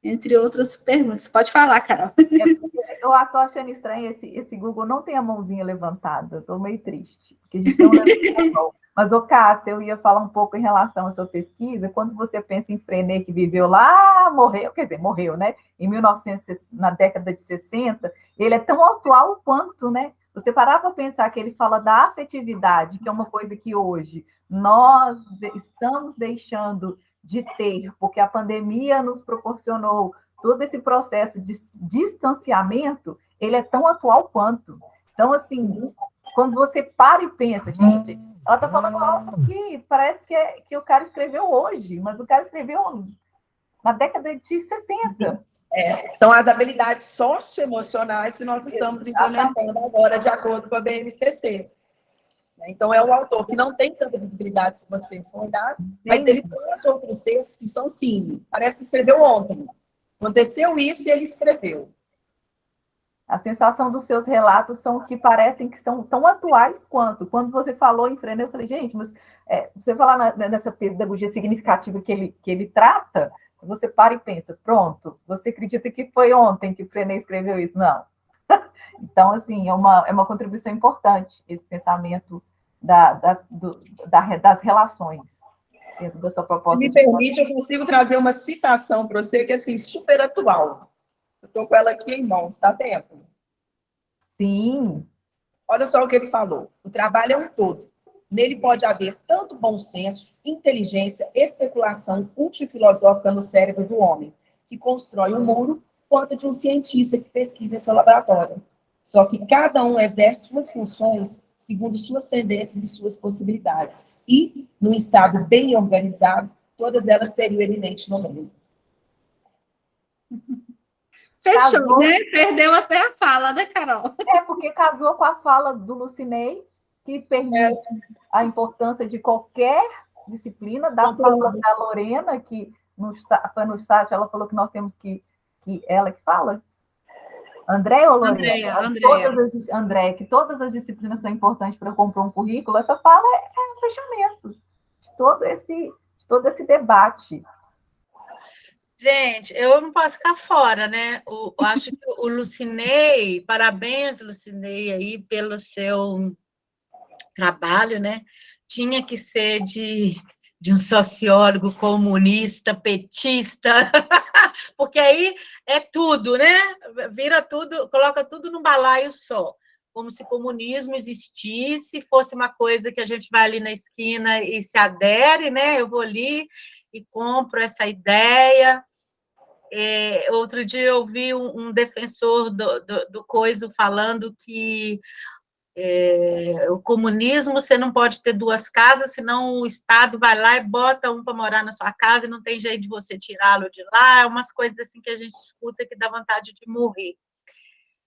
entre outras perguntas. Pode falar, Carol. Eu estou achando estranho, esse Google não tem a mãozinha levantada, estou meio triste, porque a gente não levanta a mão. Mas, Cássia, eu ia falar um pouco em relação à sua pesquisa, quando você pensa em Freinet, que viveu lá, morreu, quer dizer, morreu, né, em 1900, na década de 60, ele é tão atual quanto, né, você parar para pensar que ele fala da afetividade, que é uma coisa que hoje nós estamos deixando de ter, porque a pandemia nos proporcionou todo esse processo de distanciamento, ele é tão atual quanto. Então, assim, quando você para e pensa, gente, ela está falando algo que parece que o cara escreveu hoje, mas o cara escreveu na década de 60. São as habilidades socioemocionais que nós estamos implementando agora, de acordo com a BNCC. Então, é um autor que não tem tanta visibilidade, se você for olhar, mas ele tem outros textos que são, sim, parece que escreveu ontem. Aconteceu isso e ele escreveu. A sensação dos seus relatos são que parecem que são tão atuais quanto. Quando você falou em Freinet, eu falei, gente, mas você falar nessa pedagogia significativa que ele trata, você para e pensa, pronto, você acredita que foi ontem que Freinet escreveu isso? Não. Então, assim, é uma contribuição importante esse pensamento das relações dentro da sua proposta. Se me permite, eu consigo trazer uma citação para você que é assim, super atual. Eu estou com ela aqui em mãos, está tempo? Sim. Olha só o que ele falou. O trabalho é um todo. Nele pode haver tanto bom senso, inteligência, especulação útil e filosófica no cérebro do homem, que constrói um muro, quanto de um cientista que pesquisa em seu laboratório. Só que cada um exerce suas funções segundo suas tendências e suas possibilidades. E, num estado bem organizado, todas elas teriam eminente no mesmo. Fechou, Casou. né? Perdeu até a fala, né, Carol? Porque casou com a fala do Lucinei, que permite a importância de qualquer disciplina, da fala da Lorena, que foi no chat, ela falou que nós temos que ela que fala? André ou Lorena? André, que todas as disciplinas são importantes para comprar um currículo, essa fala é um fechamento de todo esse debate. Gente, eu não posso ficar fora, né? Eu acho que o Lucinei, parabéns, Lucinei, aí, pelo seu trabalho, né? Tinha que ser de de um sociólogo comunista, petista, porque aí é tudo, né? Vira tudo, coloca tudo num balaio só, como se comunismo existisse, fosse uma coisa que a gente vai ali na esquina e se adere, né? Eu vou ali e compro essa ideia. Outro dia eu vi um defensor do coiso falando que o comunismo, você não pode ter duas casas, senão o Estado vai lá e bota um para morar na sua casa e não tem jeito de você tirá-lo de lá, umas coisas assim que a gente escuta que dá vontade de morrer.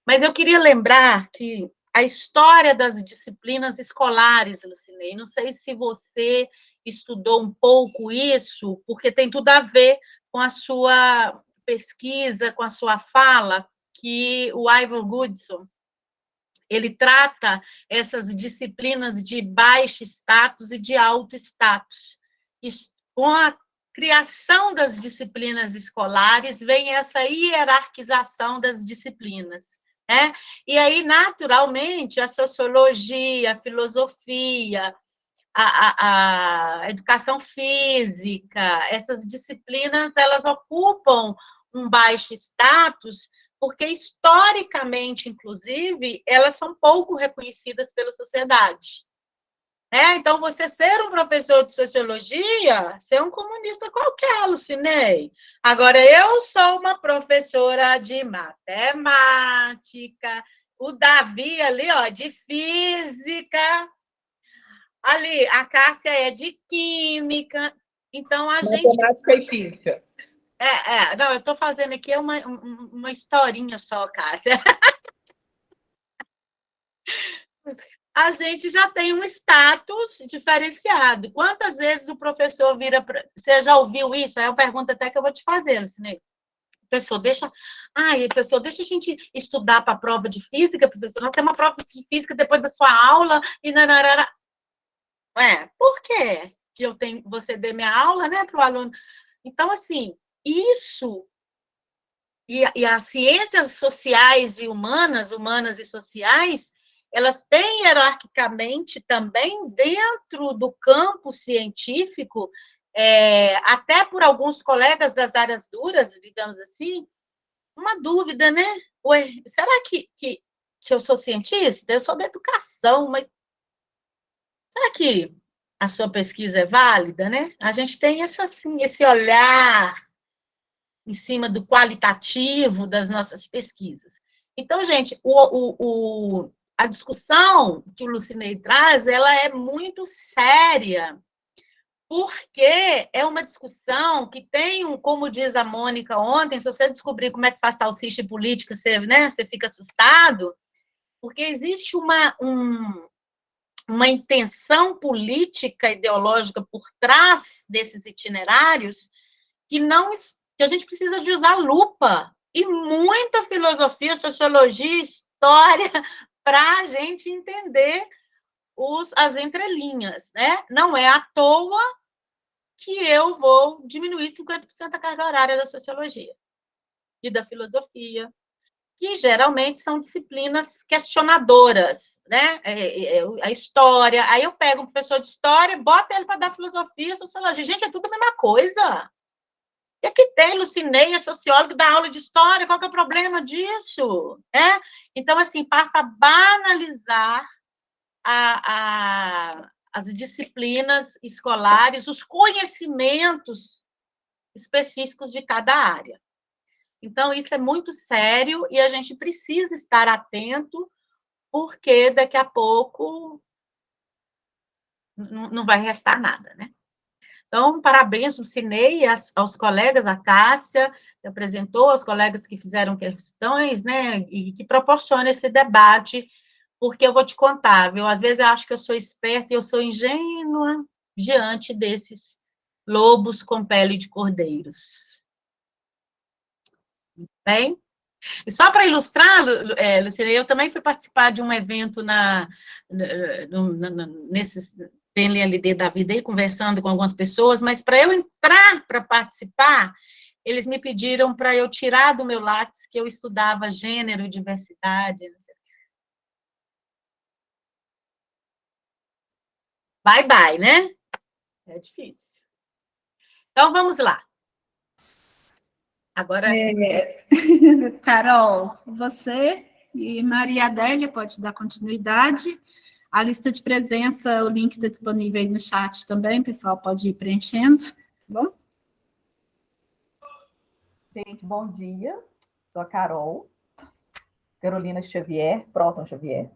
Mas eu queria lembrar que a história das disciplinas escolares, Lucinei, não sei se você estudou um pouco isso, porque tem tudo a ver com a sua pesquisa, com a sua fala, que o Ivor Goodson, ele trata essas disciplinas de baixo status e de alto status. E com a criação das disciplinas escolares, vem essa hierarquização das disciplinas, né? E aí, naturalmente, a sociologia, a filosofia, a educação física, essas disciplinas, elas ocupam um baixo status, porque, historicamente, inclusive, elas são pouco reconhecidas pela sociedade. Então, você ser um professor de sociologia, ser um comunista qualquer, Lucinei. Agora, eu sou uma professora de matemática, o Davi ali, ó, de física, ali, a Cássia é de química, então a gente... Matemática e física. Não, eu estou fazendo aqui uma historinha só, Cássia. A gente já tem um status diferenciado. Quantas vezes o professor vira... Você já ouviu isso? É uma pergunta até que eu vou te fazer, Lucinei. Professor, deixa a gente estudar para a prova de física, professor. Nós temos uma prova de física depois da sua aula e nanarara. Por quê? Que você dê minha aula, né, para o aluno. Então, assim, isso e as ciências sociais e humanas e sociais, elas têm hierarquicamente também dentro do campo científico, até por alguns colegas das áreas duras, digamos assim, uma dúvida, né? Ué, será que eu sou cientista? Eu sou da educação, mas será que a sua pesquisa é válida, né? A gente tem esse olhar em cima do qualitativo das nossas pesquisas. Então, gente, a discussão que o Lucinei traz, ela é muito séria, porque é uma discussão que tem, como diz a Mônica ontem, se você descobrir como é que faz salsicha e política, você fica assustado, porque existe uma intenção política, ideológica por trás desses itinerários que a gente precisa de usar lupa e muita filosofia, sociologia, história para a gente entender as entrelinhas, né? Não é à toa que eu vou diminuir 50% a carga horária da sociologia e da filosofia, que geralmente são disciplinas questionadoras, né? A história. Aí eu pego um professor de história, boto ele para dar filosofia, sociologia. Gente, é tudo a mesma coisa. E aqui tem Lucinei, é sociólogo, dá aula de história, qual que é o problema disso? Então, assim, passa a banalizar as disciplinas escolares, os conhecimentos específicos de cada área. Então, isso é muito sério e a gente precisa estar atento, porque daqui a pouco não vai restar nada, né? Então, parabéns, Lucinei, aos colegas, a Cássia, que apresentou, aos colegas que fizeram questões, né, e que proporciona esse debate, porque eu vou te contar, viu? Às vezes eu acho que eu sou esperta e eu sou ingênua diante desses lobos com pele de cordeiros. Bem? E só para ilustrar, Lucinei, eu também fui participar de um evento nesses PNLD da vida, aí, conversando com algumas pessoas, mas para eu entrar para participar, eles me pediram para eu tirar do meu lápis que eu estudava gênero, diversidade, não sei. Bye, bye, né? É difícil. Então, vamos lá. Agora, Carol, você e Maria Adélia pode dar continuidade. A lista de presença, o link está disponível aí no chat também, o pessoal pode ir preenchendo, tá bom? Gente, bom dia. Sou a Carol, Carolina Xavier, Próton Xavier.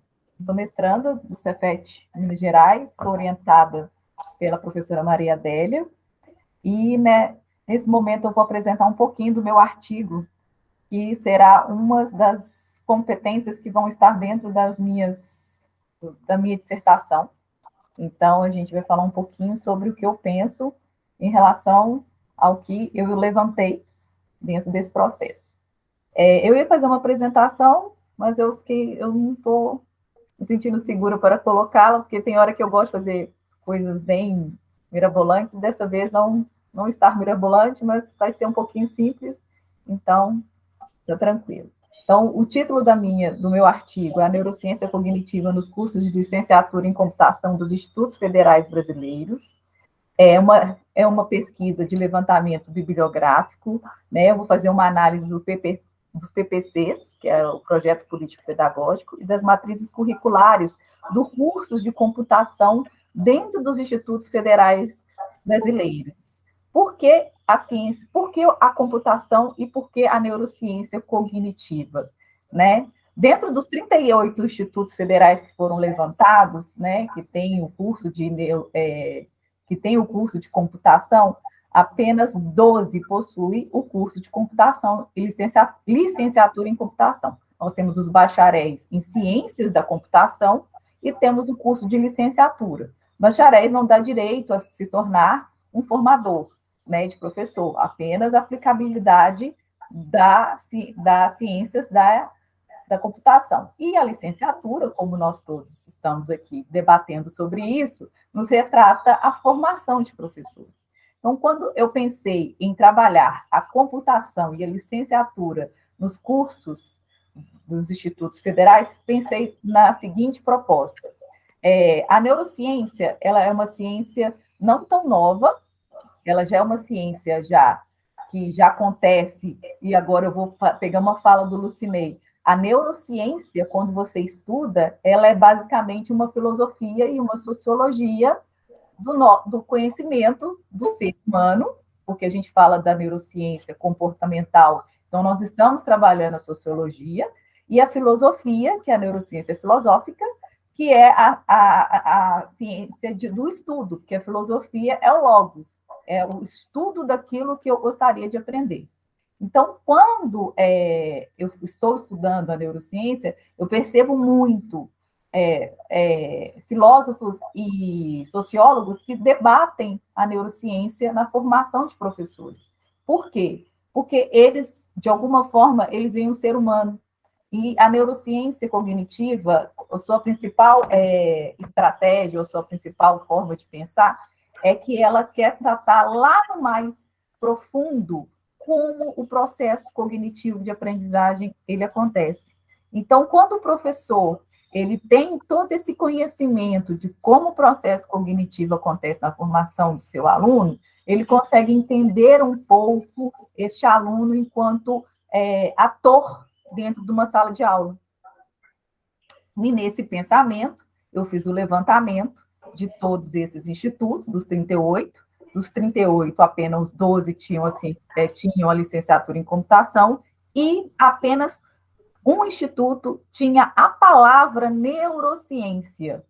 Sou mestranda do Cefet Minas Gerais, sou orientada pela professora Maria Adélia. E, né, nesse momento eu vou apresentar um pouquinho do meu artigo, que será uma das competências que vão estar dentro da minha dissertação. Então, a gente vai falar um pouquinho sobre o que eu penso em relação ao que eu levantei dentro desse processo. Eu ia fazer uma apresentação, mas eu não estou me sentindo segura para colocá-la, porque tem hora que eu gosto de fazer coisas bem mirabolantes, e dessa vez não estar mirabolante, mas vai ser um pouquinho simples, então, está tranquilo. Então, o título do meu artigo é A Neurociência Cognitiva nos Cursos de Licenciatura em Computação dos Institutos Federais Brasileiros. É uma pesquisa de levantamento bibliográfico, né? Eu vou fazer uma análise dos PPCs, que é o Projeto Político Pedagógico, e das matrizes curriculares do cursos de computação dentro dos institutos federais brasileiros. Por que a ciência, por que a computação e por que a neurociência cognitiva, né? Dentro dos 38 institutos federais que foram levantados, né, que tem o curso de computação, apenas 12 possuem o curso de computação e licenciatura em computação. Nós temos os bacharéis em ciências da computação e temos o curso de licenciatura. Bacharéis não dá direito a se tornar um formador, né, de professor, apenas a aplicabilidade das ciências da computação. E a licenciatura, como nós todos estamos aqui debatendo sobre isso, nos retrata a formação de professores. Então, quando eu pensei em trabalhar a computação e a licenciatura nos cursos dos institutos federais, pensei na seguinte proposta. A neurociência, ela é uma ciência não tão nova, ela já é uma ciência que já acontece, e agora eu vou pegar uma fala do Lucinei. A neurociência, quando você estuda, ela é basicamente uma filosofia e uma sociologia do conhecimento do ser humano, porque a gente fala da neurociência comportamental, então nós estamos trabalhando a sociologia, e a filosofia, que é a neurociência filosófica, que é a ciência do estudo, porque a filosofia é o logos, é o estudo daquilo que eu gostaria de aprender. Então, quando eu estou estudando a neurociência, eu percebo muito filósofos e sociólogos que debatem a neurociência na formação de professores. Por quê? Porque eles, de alguma forma, eles veem o ser humano. E a neurociência cognitiva, a sua principal estratégia, a sua principal forma de pensar, é que ela quer tratar lá no mais profundo como o processo cognitivo de aprendizagem ele acontece. Então, quando o professor ele tem todo esse conhecimento de como o processo cognitivo acontece na formação do seu aluno, ele consegue entender um pouco este aluno enquanto ator dentro de uma sala de aula. E nesse pensamento, eu fiz o levantamento de todos esses institutos, dos 38. Dos 38, apenas 12 tinham a licenciatura em computação, e apenas um instituto tinha a palavra neurociência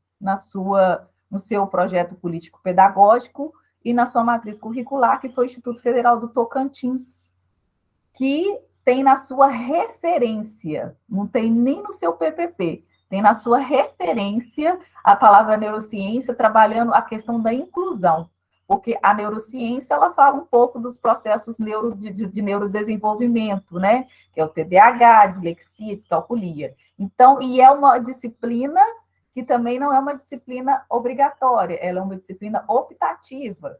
no seu projeto político-pedagógico e na sua matriz curricular, que foi o Instituto Federal do Tocantins, que tem na sua referência, não tem nem no seu PPP, tem na sua referência a palavra neurociência, trabalhando a questão da inclusão, porque a neurociência, ela fala um pouco dos processos de neurodesenvolvimento, né? Que é o TDAH, dislexia, descalculia. Então, e é uma disciplina que também não é uma disciplina obrigatória, ela é uma disciplina optativa.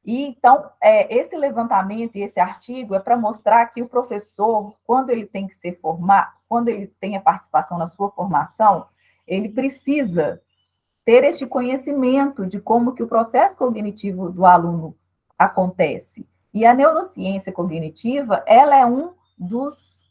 E, então, esse levantamento e esse artigo é para mostrar que o professor, quando ele tem que ser formado, quando ele tem a participação na sua formação, ele precisa ter este conhecimento de como que o processo cognitivo do aluno acontece. E a neurociência cognitiva, ela é um dos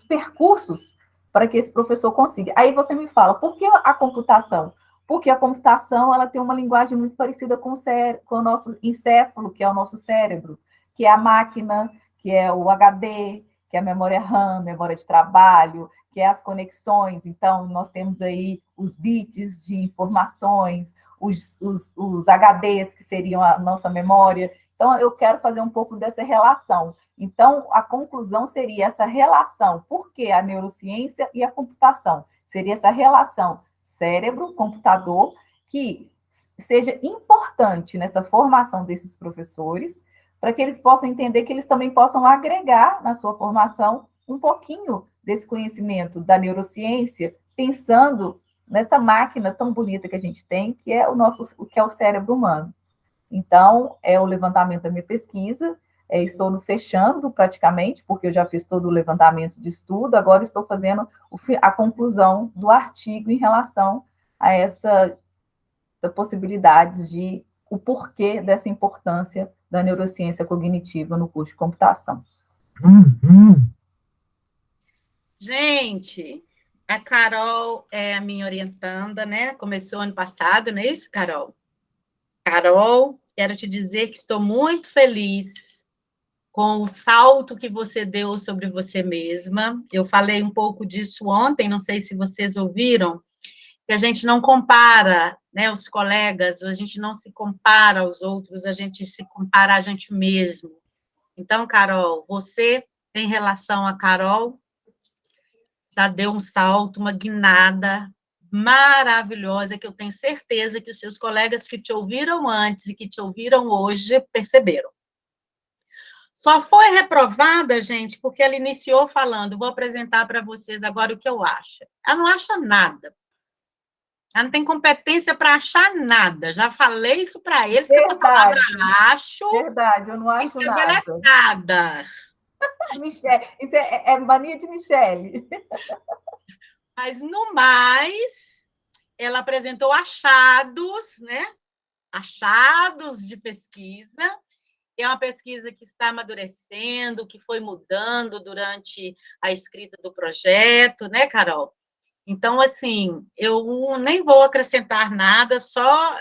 percursos para que esse professor consiga. Aí você me fala, por que a computação? Porque a computação ela tem uma linguagem muito parecida com o nosso encéfalo, que é o nosso cérebro, que é a máquina, que é o HD, que é a memória RAM, memória de trabalho, que é as conexões. Então, nós temos aí os bits de informações, os HDs, que seriam a nossa memória. Então, eu quero fazer um pouco dessa relação. Então, a conclusão seria essa relação. Por que a neurociência e a computação? Seria essa relação cérebro-computador que seja importante nessa formação desses professores, para que eles possam entender que eles também possam agregar na sua formação um pouquinho desse conhecimento da neurociência, pensando nessa máquina tão bonita que a gente tem, que é o cérebro humano. Então, é o levantamento da minha pesquisa, estou no fechando praticamente, porque eu já fiz todo o levantamento de estudo, agora estou fazendo a conclusão do artigo em relação a essa possibilidade de o porquê dessa importância da neurociência cognitiva no curso de computação. Gente, a Carol é a minha orientanda, né? Começou ano passado, não é isso, Carol? Carol, quero te dizer que estou muito feliz com o salto que você deu sobre você mesma. Eu falei um pouco disso ontem, não sei se vocês ouviram, que a gente não compara, né, os colegas, a gente não se compara aos outros, a gente se compara a gente mesmo. Então, Carol, você, em relação a Carol, já deu um salto, uma guinada maravilhosa, que eu tenho certeza que os seus colegas que te ouviram antes e que te ouviram hoje perceberam. Só foi reprovada, gente, porque ela iniciou falando, vou apresentar para vocês agora o que eu acho. Ela não acha nada. Ela não tem competência para achar nada. Já falei isso para eles, que essa palavra acho... Verdade, eu não acho tem que ser nada. deletada. Michele, isso é mania de Michele. Mas, no mais, ela apresentou achados, né? Achados de pesquisa. É uma pesquisa que está amadurecendo, que foi mudando durante a escrita do projeto, né, Carol? Então, assim, eu nem vou acrescentar nada, só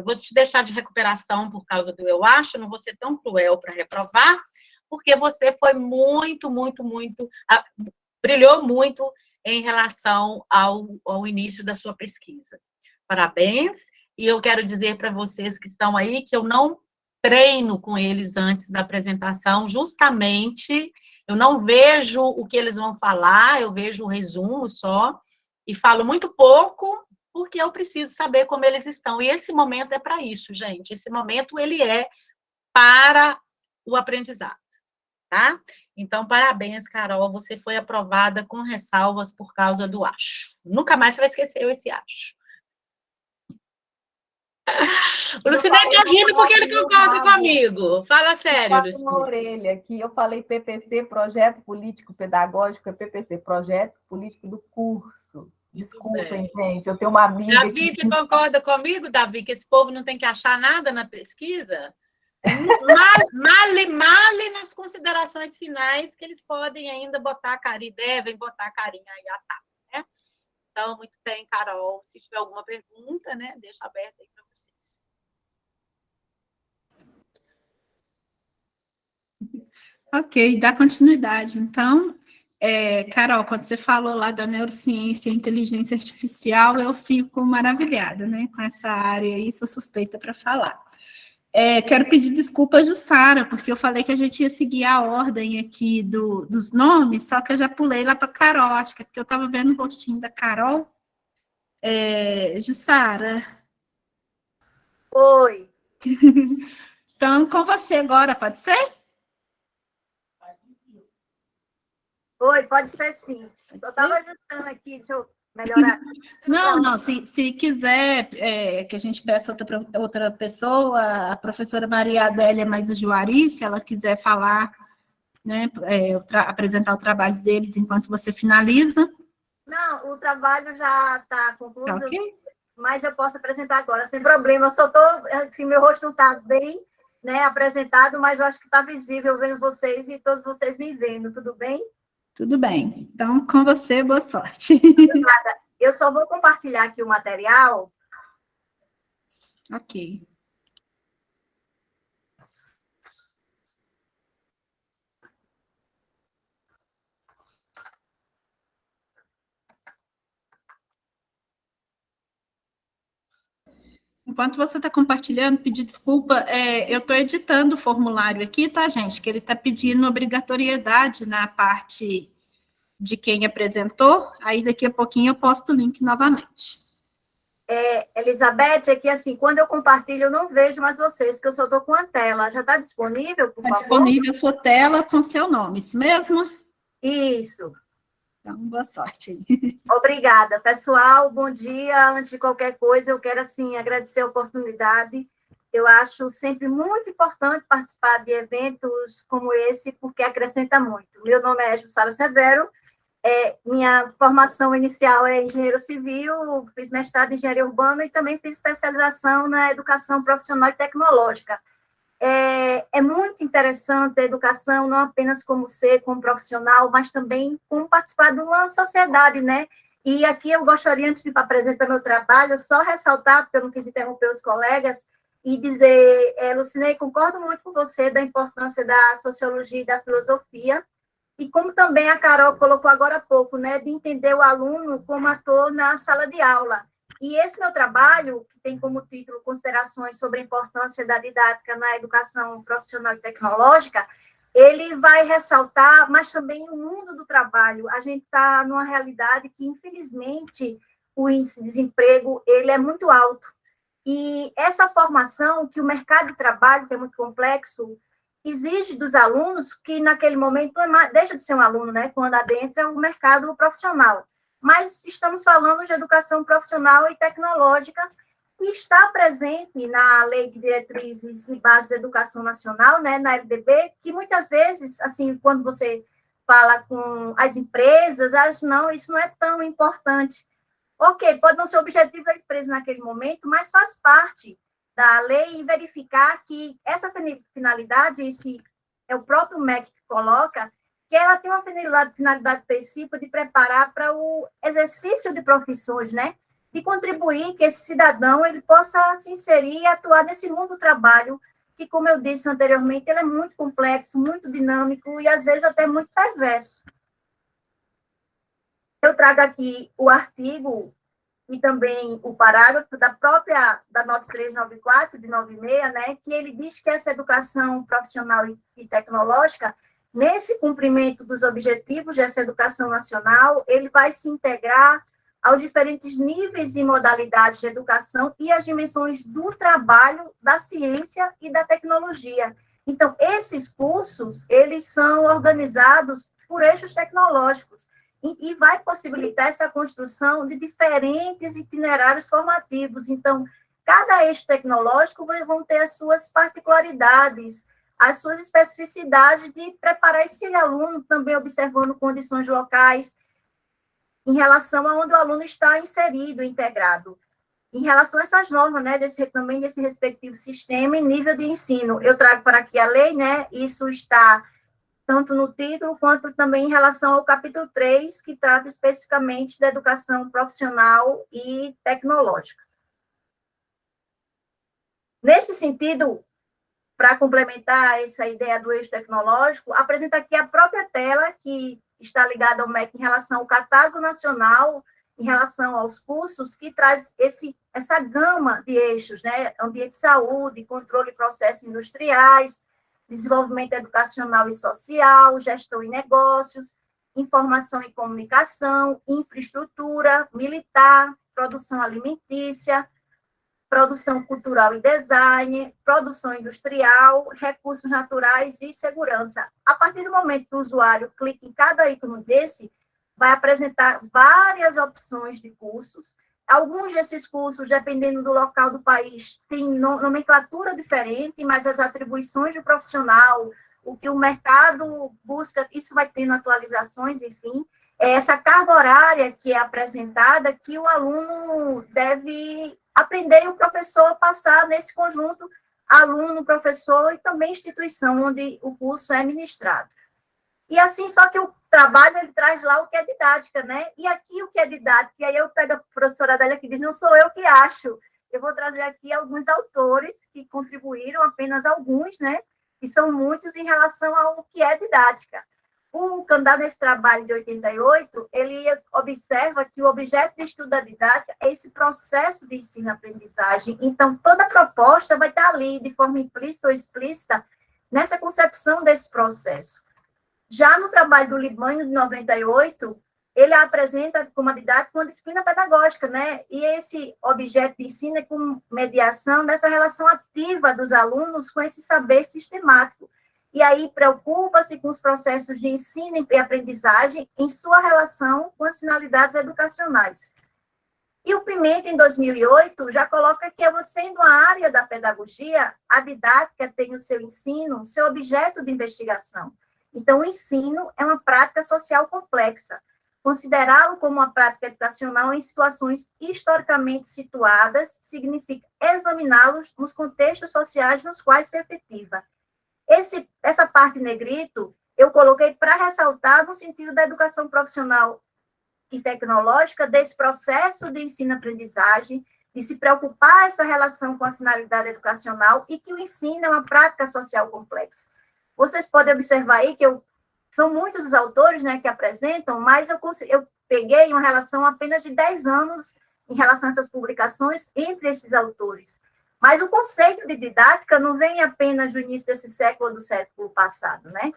vou te deixar de recuperação por causa do eu acho, não vou ser tão cruel para reprovar, porque você foi muito, muito, muito, brilhou muito em relação ao início da sua pesquisa. Parabéns, e eu quero dizer para vocês que estão aí que eu não treino com eles antes da apresentação, justamente, eu não vejo o que eles vão falar, eu vejo o resumo só, e falo muito pouco, porque eu preciso saber como eles estão, e esse momento é para isso, gente, esse momento, ele é para o aprendizado, tá? Então, parabéns, Carol, você foi aprovada com ressalvas por causa do acho. Nunca mais você vai esquecer esse acho. O Lucinei está rindo porque ele concorda comigo. Fala sério, Lucinei. Na orelha aqui, eu falei PPC, Projeto Político Pedagógico, é PPC, Projeto Político do Curso. Desculpem, gente, eu tenho uma amiga... Davi, você concorda comigo, Davi, que esse povo não tem que achar nada na pesquisa? Male nas considerações finais, que eles podem ainda botar a carinha, devem botar a carinha aí à tarde, né? Então, muito bem, Carol. Se tiver alguma pergunta, né, deixa aberta aí para vocês. Ok, dá continuidade. Então, Carol, quando você falou lá da neurociência e inteligência artificial, eu fico maravilhada, né, com essa área aí, sou suspeita para falar. Quero pedir desculpas, Jussara, porque eu falei que a gente ia seguir a ordem aqui dos nomes, só que eu já pulei lá para Carol, acho que é porque eu estava vendo o rostinho da Carol. Jussara. Oi. Então, com você agora, pode ser? Oi, pode ser sim. Eu estava ajustando aqui, deixa eu melhorar. Não, se quiser que a gente peça outra pessoa, a professora Maria Adélia mais o Juari, se ela quiser falar, né, apresentar o trabalho deles enquanto você finaliza. Não, o trabalho já está concluído, Tá ok? mas eu posso apresentar agora, sem problema. Eu só estou, assim, meu rosto não está bem, né, apresentado, mas eu acho que está visível vendo vocês e todos vocês me vendo, tudo bem? Tudo bem. Então, com você, boa sorte. Eu só vou compartilhar aqui o material. Ok. Enquanto você está compartilhando, pedir desculpa, eu estou editando o formulário aqui, tá, gente? Que ele está pedindo obrigatoriedade na parte de quem apresentou, aí daqui a pouquinho eu posto o link novamente. Elizabeth, aqui assim, quando eu compartilho, eu não vejo mais vocês, que eu só estou com a tela. Já está disponível, por favor? Está disponível a sua tela com seu nome, isso mesmo? Isso. Então, boa sorte. Obrigada, pessoal. Bom dia. Antes de qualquer coisa, eu quero, assim, agradecer a oportunidade. Eu acho sempre muito importante participar de eventos como esse, porque acrescenta muito. Meu nome é Jussara Severo. Minha formação inicial é engenheiro civil, fiz mestrado em engenharia urbana e também fiz especialização na educação profissional e tecnológica. É muito interessante a educação, não apenas como ser, como profissional, mas também como participar de uma sociedade, né? E aqui eu gostaria, antes de apresentar meu trabalho, só ressaltar, porque eu não quis interromper os colegas, e dizer, Lucinei, concordo muito com você da importância da sociologia e da filosofia, e como também a Carol colocou agora há pouco, né, de entender o aluno como ator na sala de aula. E esse meu trabalho, que tem como título Considerações sobre a importância da didática na educação profissional e tecnológica, ele vai ressaltar, mas também o mundo do trabalho. A gente está numa realidade que, infelizmente, o índice de desemprego ele é muito alto. E essa formação, que o mercado de trabalho, que é muito complexo, exige dos alunos que, naquele momento, deixa de ser um aluno, né, quando adentra o mercado profissional. Mas estamos falando de educação profissional e tecnológica, que está presente na Lei de Diretrizes e Bases da Educação Nacional, né, na LDB, que muitas vezes, assim, quando você fala com as empresas, não, isso não é tão importante. Ok, pode não ser o objetivo da empresa naquele momento, mas faz parte da lei e verificar que essa finalidade, esse é o próprio MEC que coloca, que ela tem uma finalidade específica de preparar para o exercício de profissões, né? De contribuir que esse cidadão ele possa se inserir e atuar nesse mundo do trabalho, que, como eu disse anteriormente, ele é muito complexo, muito dinâmico e, às vezes, até muito perverso. Eu trago aqui o artigo e também o parágrafo da nota 394 de 96, né, que ele diz que essa educação profissional e tecnológica, nesse cumprimento dos objetivos dessa educação nacional, ele vai se integrar aos diferentes níveis e modalidades de educação e as dimensões do trabalho, da ciência e da tecnologia. Então, esses cursos, eles são organizados por eixos tecnológicos, e vai possibilitar essa construção de diferentes itinerários formativos. Então, cada eixo tecnológico vão ter as suas particularidades, as suas especificidades de preparar esse aluno, também observando condições locais, em relação a onde o aluno está inserido, integrado. Em relação a essas normas, né, também desse respectivo sistema e nível de ensino, eu trago para aqui a lei, né, isso está tanto no título, quanto também em relação ao capítulo 3, que trata especificamente da educação profissional e tecnológica. Nesse sentido, para complementar essa ideia do eixo tecnológico, apresenta aqui a própria tela, que está ligada ao MEC em relação ao catálogo nacional, em relação aos cursos, que traz essa gama de eixos, né? Ambiente de saúde, controle de processos industriais, desenvolvimento educacional e social, gestão e negócios, informação e comunicação, infraestrutura, militar, produção alimentícia, produção cultural e design, produção industrial, recursos naturais e segurança. A partir do momento que o usuário clica em cada ícone desse, vai apresentar várias opções de cursos. Alguns desses cursos, dependendo do local do país, têm nomenclatura diferente, mas as atribuições do profissional, o que o mercado busca, isso vai tendo atualizações, enfim. É essa carga horária que é apresentada, que o aluno deve aprender e o professor passar nesse conjunto aluno, professor e também instituição onde o curso é ministrado. E assim, só que o trabalho, ele traz lá o que é didática, né? E aqui o que é didática, e aí eu pego a professora Adélia que diz, não sou eu que acho, eu vou trazer aqui alguns autores que contribuíram, apenas alguns, né? E são muitos em relação ao que é didática. O candidato nesse trabalho de 88, ele observa que o objeto de estudo da didática é esse processo de ensino-aprendizagem. Então, toda a proposta vai estar ali, de forma implícita ou explícita, nessa concepção desse processo. Já no trabalho do Libânio, de 98, ele apresenta como a didática uma disciplina pedagógica, né? E esse objeto de ensino é com mediação dessa relação ativa dos alunos com esse saber sistemático. E aí preocupa-se com os processos de ensino e aprendizagem em sua relação com as finalidades educacionais. E o Pimenta, em 2008, já coloca que, sendo a área da pedagogia, a didática tem o seu ensino, seu objeto de investigação. Então, o ensino é uma prática social complexa. Considerá-lo como uma prática educacional em situações historicamente situadas significa examiná-los nos contextos sociais nos quais se efetiva. Essa parte negrito, eu coloquei para ressaltar no sentido da educação profissional e tecnológica, desse processo de ensino-aprendizagem, de se preocupar essa relação com a finalidade educacional e que o ensino é uma prática social complexa. Vocês podem observar aí que são muitos os autores, né, que apresentam, mas eu peguei uma relação apenas de 10 anos em relação a essas publicações entre esses autores. Mas o conceito de didática não vem apenas do início desse século ou do século passado, né?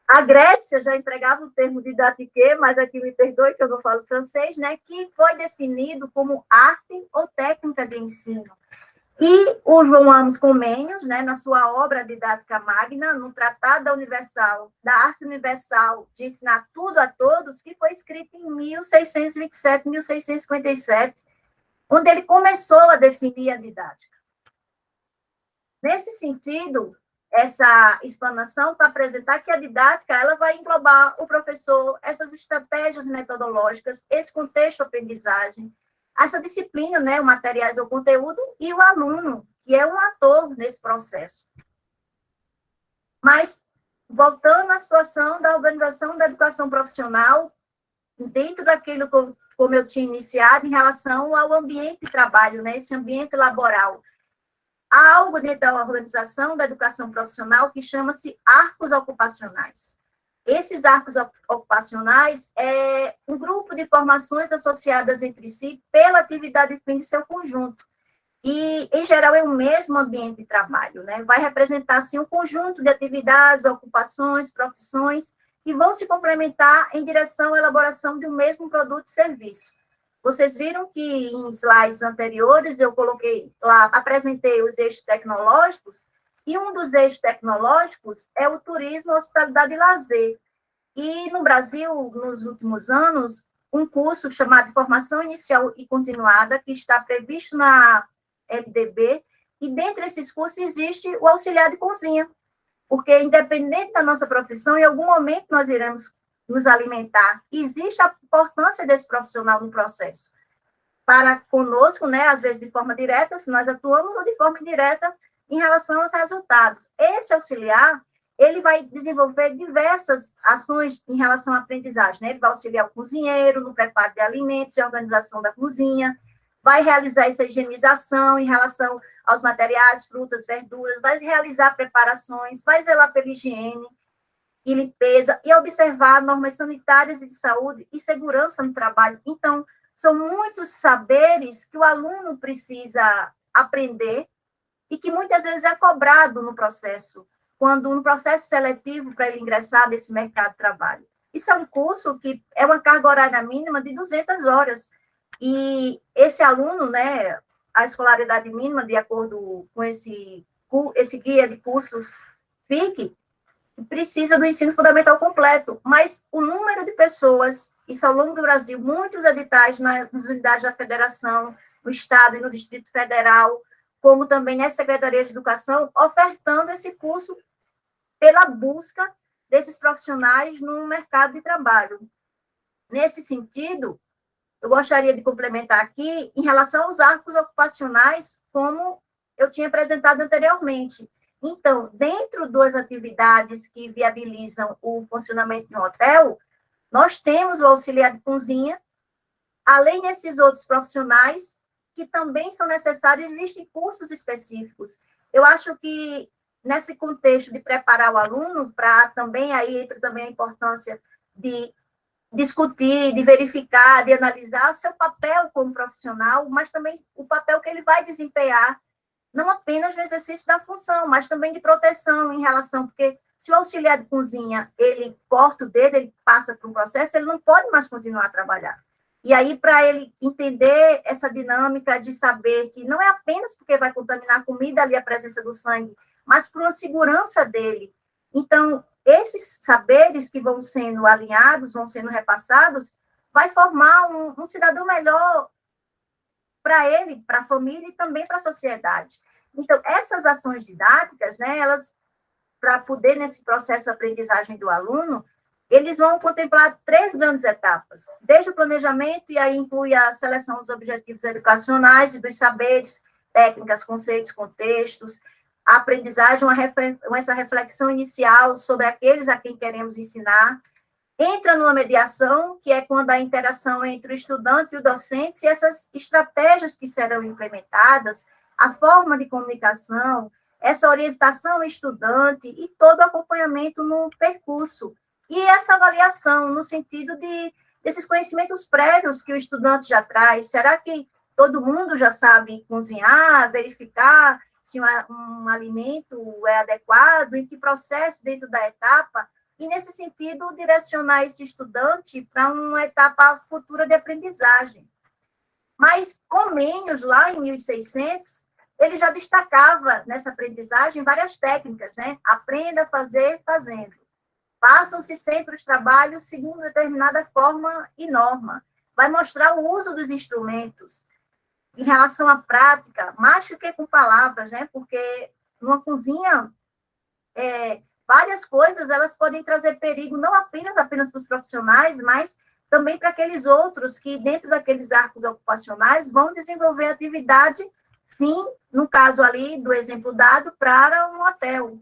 A Grécia já empregava o termo didatique, mas aqui me perdoe que eu não falo francês, né? Que foi definido como arte ou técnica de ensino. E o João Amos Comênios, né, na sua obra Didática Magna, no Tratado da Arte Universal de Ensinar Tudo a Todos, que foi escrito em 1627, 1657, onde ele começou a definir a didática. Nesse sentido, essa explanação para apresentar que a didática ela vai englobar o professor, essas estratégias metodológicas, esse contexto de aprendizagem, essa disciplina, né, o materiais ou conteúdo, e o aluno, que é um ator nesse processo. Mas, voltando à situação da organização da educação profissional, dentro daquilo como eu tinha iniciado, em relação ao ambiente de trabalho, né, esse ambiente laboral. Há algo dentro da organização da educação profissional que chama-se arcos ocupacionais. Esses arcos ocupacionais é um grupo de formações associadas entre si pela atividade fim de seu conjunto. E, em geral, é o mesmo ambiente de trabalho, né? Vai representar, assim, um conjunto de atividades, ocupações, profissões, que vão se complementar em direção à elaboração de um mesmo produto e serviço. Vocês viram que em slides anteriores eu coloquei lá, apresentei os eixos tecnológicos, e um dos eixos tecnológicos é o turismo, hospitalidade e lazer. E no Brasil, nos últimos anos, um curso chamado de Formação Inicial e Continuada, que está previsto na LDB, e dentre esses cursos existe o auxiliar de cozinha, porque independente da nossa profissão, em algum momento nós iremos nos alimentar. Existe a importância desse profissional no processo. Para conosco, né, às vezes de forma direta, se nós atuamos, ou de forma indireta, em relação aos resultados. Esse auxiliar, ele vai desenvolver diversas ações em relação à aprendizagem, né? Ele vai auxiliar o cozinheiro no preparo de alimentos e organização da cozinha, vai realizar essa higienização em relação aos materiais, frutas, verduras, vai realizar preparações, vai zelar pela higiene e limpeza, e observar normas sanitárias e de saúde e segurança no trabalho. Então, são muitos saberes que o aluno precisa aprender e que muitas vezes é cobrado no processo, quando no processo seletivo para ele ingressar nesse mercado de trabalho. Isso é um curso que é uma carga horária mínima de 200 horas, e esse aluno, né, a escolaridade mínima, de acordo com esse guia de cursos FIC, precisa do ensino fundamental completo, mas o número de pessoas, isso ao longo do Brasil, muitos editais nas unidades da federação, no estado e no Distrito Federal, como também na Secretaria de Educação, ofertando esse curso pela busca desses profissionais no mercado de trabalho. Nesse sentido, eu gostaria de complementar aqui, em relação aos arcos ocupacionais, como eu tinha apresentado anteriormente. Então, dentro das atividades que viabilizam o funcionamento de um hotel, nós temos o auxiliar de cozinha, além desses outros profissionais que também são necessários, existem cursos específicos. Eu acho que, nesse contexto de preparar o aluno, para também, aí entra também a importância de discutir, de verificar, de analisar seu papel como profissional, mas também o papel que ele vai desempenhar, não apenas no exercício da função, mas também de proteção em relação, porque se o auxiliar de cozinha, ele corta o dedo, ele passa por um processo, ele não pode mais continuar a trabalhar. E aí, para ele entender essa dinâmica de saber que não é apenas porque vai contaminar a comida ali, a presença do sangue, mas por uma segurança dele. Então, esses saberes que vão sendo alinhados, vão sendo repassados, vai formar um cidadão melhor para ele, para a família e também para a sociedade. Então, essas ações didáticas, né, elas, para poder, nesse processo de aprendizagem do aluno, eles vão contemplar 3 grandes etapas, desde o planejamento, e aí inclui a seleção dos objetivos educacionais e dos saberes, técnicas, conceitos, contextos, a aprendizagem, essa reflexão inicial sobre aqueles a quem queremos ensinar, entra numa mediação, que é quando a interação entre o estudante e o docente, e essas estratégias que serão implementadas, a forma de comunicação, essa orientação ao estudante e todo o acompanhamento no percurso. E essa avaliação, no sentido desses conhecimentos prévios que o estudante já traz. Será que todo mundo já sabe cozinhar, verificar se um alimento é adequado, em que processo dentro da etapa? E, nesse sentido, direcionar esse estudante para uma etapa futura de aprendizagem. Mas, Comênios, lá em 1600, ele já destacava nessa aprendizagem várias técnicas, né? Aprenda a fazer fazendo. Façam-se sempre os trabalhos segundo determinada forma e norma. Vai mostrar o uso dos instrumentos em relação à prática, mais do que com palavras, né? Porque numa cozinha, várias coisas elas podem trazer perigo, não apenas para os profissionais, mas também para aqueles outros que, dentro daqueles arcos ocupacionais, vão desenvolver atividade fim, no caso ali do exemplo dado, para um hotel.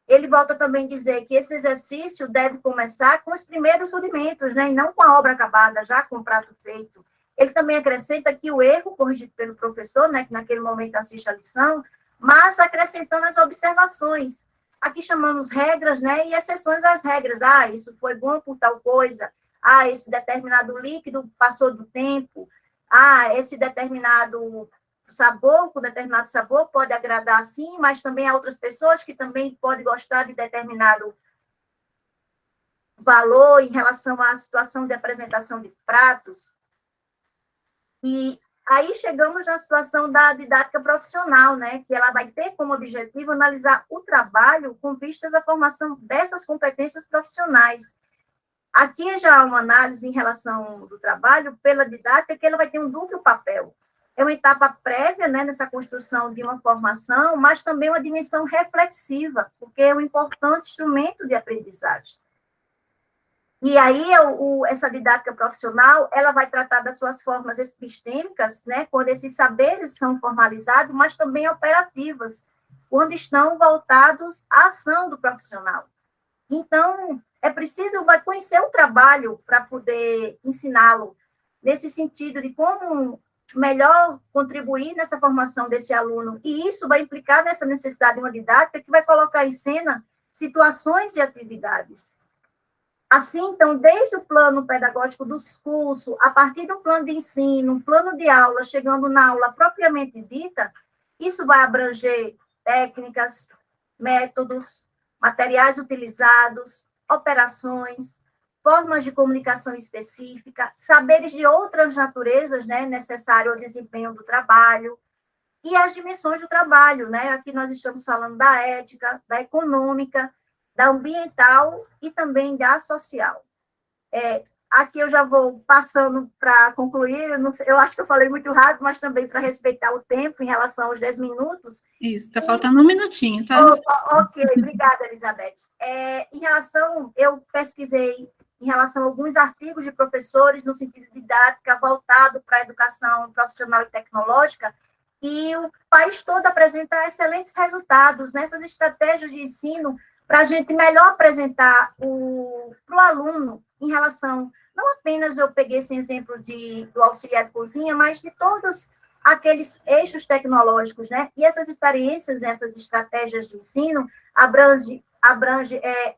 Ele volta também a dizer que esse exercício deve começar com os primeiros rudimentos, né, e não com a obra acabada, já com o prato feito. Ele também acrescenta que o erro, corrigido pelo professor, né, que naquele momento assiste a lição, mas acrescentando as observações. Aqui chamamos regras, né, e exceções às regras. Isso foi bom por tal coisa. Esse determinado líquido passou do tempo. Esse determinado sabor, com determinado sabor, pode agradar sim, mas também há outras pessoas que também podem gostar de determinado valor em relação à situação de apresentação de pratos. E aí chegamos na situação da didática profissional, né, que ela vai ter como objetivo analisar o trabalho com vistas à formação dessas competências profissionais. Aqui já há uma análise em relação do trabalho pela didática, que ela vai ter um duplo papel. É uma etapa prévia, né, nessa construção de uma formação, mas também uma dimensão reflexiva, porque é um importante instrumento de aprendizagem. E aí, essa didática profissional, ela vai tratar das suas formas epistêmicas, né, quando esses saberes são formalizados, mas também operativas, quando estão voltados à ação do profissional. Então, é preciso conhecer o trabalho para poder ensiná-lo, nesse sentido de como melhor contribuir nessa formação desse aluno, e isso vai implicar nessa necessidade de uma didática que vai colocar em cena situações e atividades. Assim, então, desde o plano pedagógico dos cursos, a partir do plano de ensino, um plano de aula, chegando na aula propriamente dita, isso vai abranger técnicas, métodos, materiais utilizados, operações, formas de comunicação específica, saberes de outras naturezas, né, necessário ao desempenho do trabalho, e as dimensões do trabalho, né? Aqui nós estamos falando da ética, da econômica, da ambiental e também da social. Aqui eu já vou passando para concluir, eu acho que eu falei muito rápido, mas também para respeitar o tempo em relação aos 10 minutos. Isso, está faltando um minutinho, tá? Ok, obrigada, Elizabeth. Eu pesquisei em relação a alguns artigos de professores no sentido de didática voltado para a educação profissional e tecnológica, e o país todo apresentar excelentes resultados nessas estratégias de ensino para a gente melhor apresentar para o aluno em relação, não apenas eu peguei esse exemplo do auxiliar de cozinha, mas de todos aqueles eixos tecnológicos, né? E essas experiências, essas estratégias de ensino abrange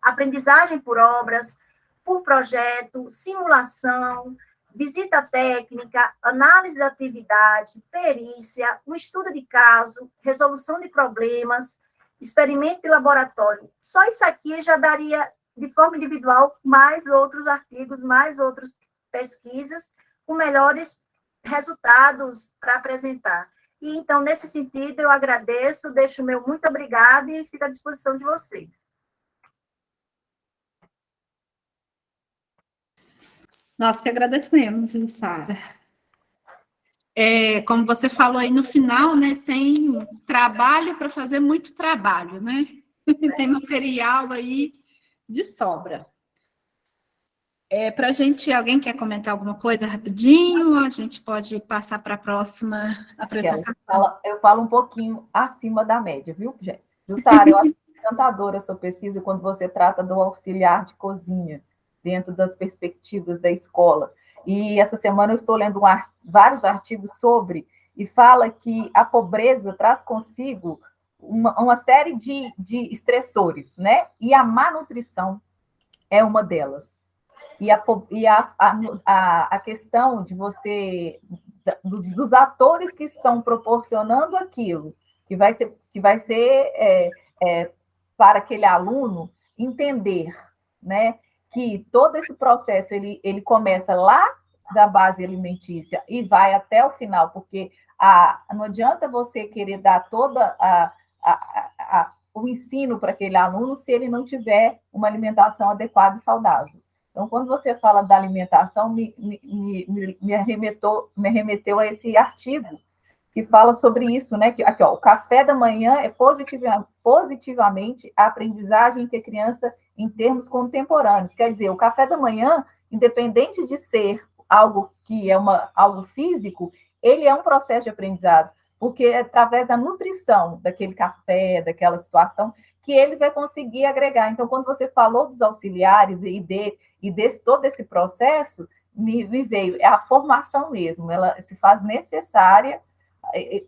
aprendizagem por obras, por projeto, simulação, visita técnica, análise da atividade, perícia, um estudo de caso, resolução de problemas, experimento de laboratório. Só isso aqui já daria, de forma individual, mais outros artigos, mais outras pesquisas, com melhores resultados para apresentar. E, então, nesse sentido, eu agradeço, deixo o meu muito obrigada e fico à disposição de vocês. Nós que agradecemos, Sara. Como você falou aí no final, né, tem trabalho para fazer muito trabalho, né? Tem material aí de sobra. Para a gente, alguém quer comentar alguma coisa rapidinho? A gente pode passar para a próxima apresentação. Eu falo um pouquinho acima da média, viu, gente? Jussara, eu acho encantadora a sua pesquisa quando você trata do auxiliar de cozinha, dentro das perspectivas da escola. E essa semana eu estou lendo vários artigos sobre, e fala que a pobreza traz consigo uma série de estressores, né? E a má nutrição é uma delas. E a questão de você, dos atores que estão proporcionando aquilo, que vai ser para aquele aluno entender, né, que todo esse processo ele começa lá da base alimentícia e vai até o final, porque não adianta você querer dar toda o ensino para aquele aluno se ele não tiver uma alimentação adequada e saudável. Então, quando você fala da alimentação, me remeteu a esse artigo que fala sobre isso, né? Que, aqui, ó, o café da manhã é positivamente a aprendizagem que a criança em termos contemporâneos. Quer dizer, o café da manhã, independente de ser algo que é algo físico, ele é um processo de aprendizado, porque é através da nutrição daquele café, daquela situação, que ele vai conseguir agregar. Então, quando você falou dos auxiliares e desse todo esse processo, me veio, é a formação mesmo, ela se faz necessária,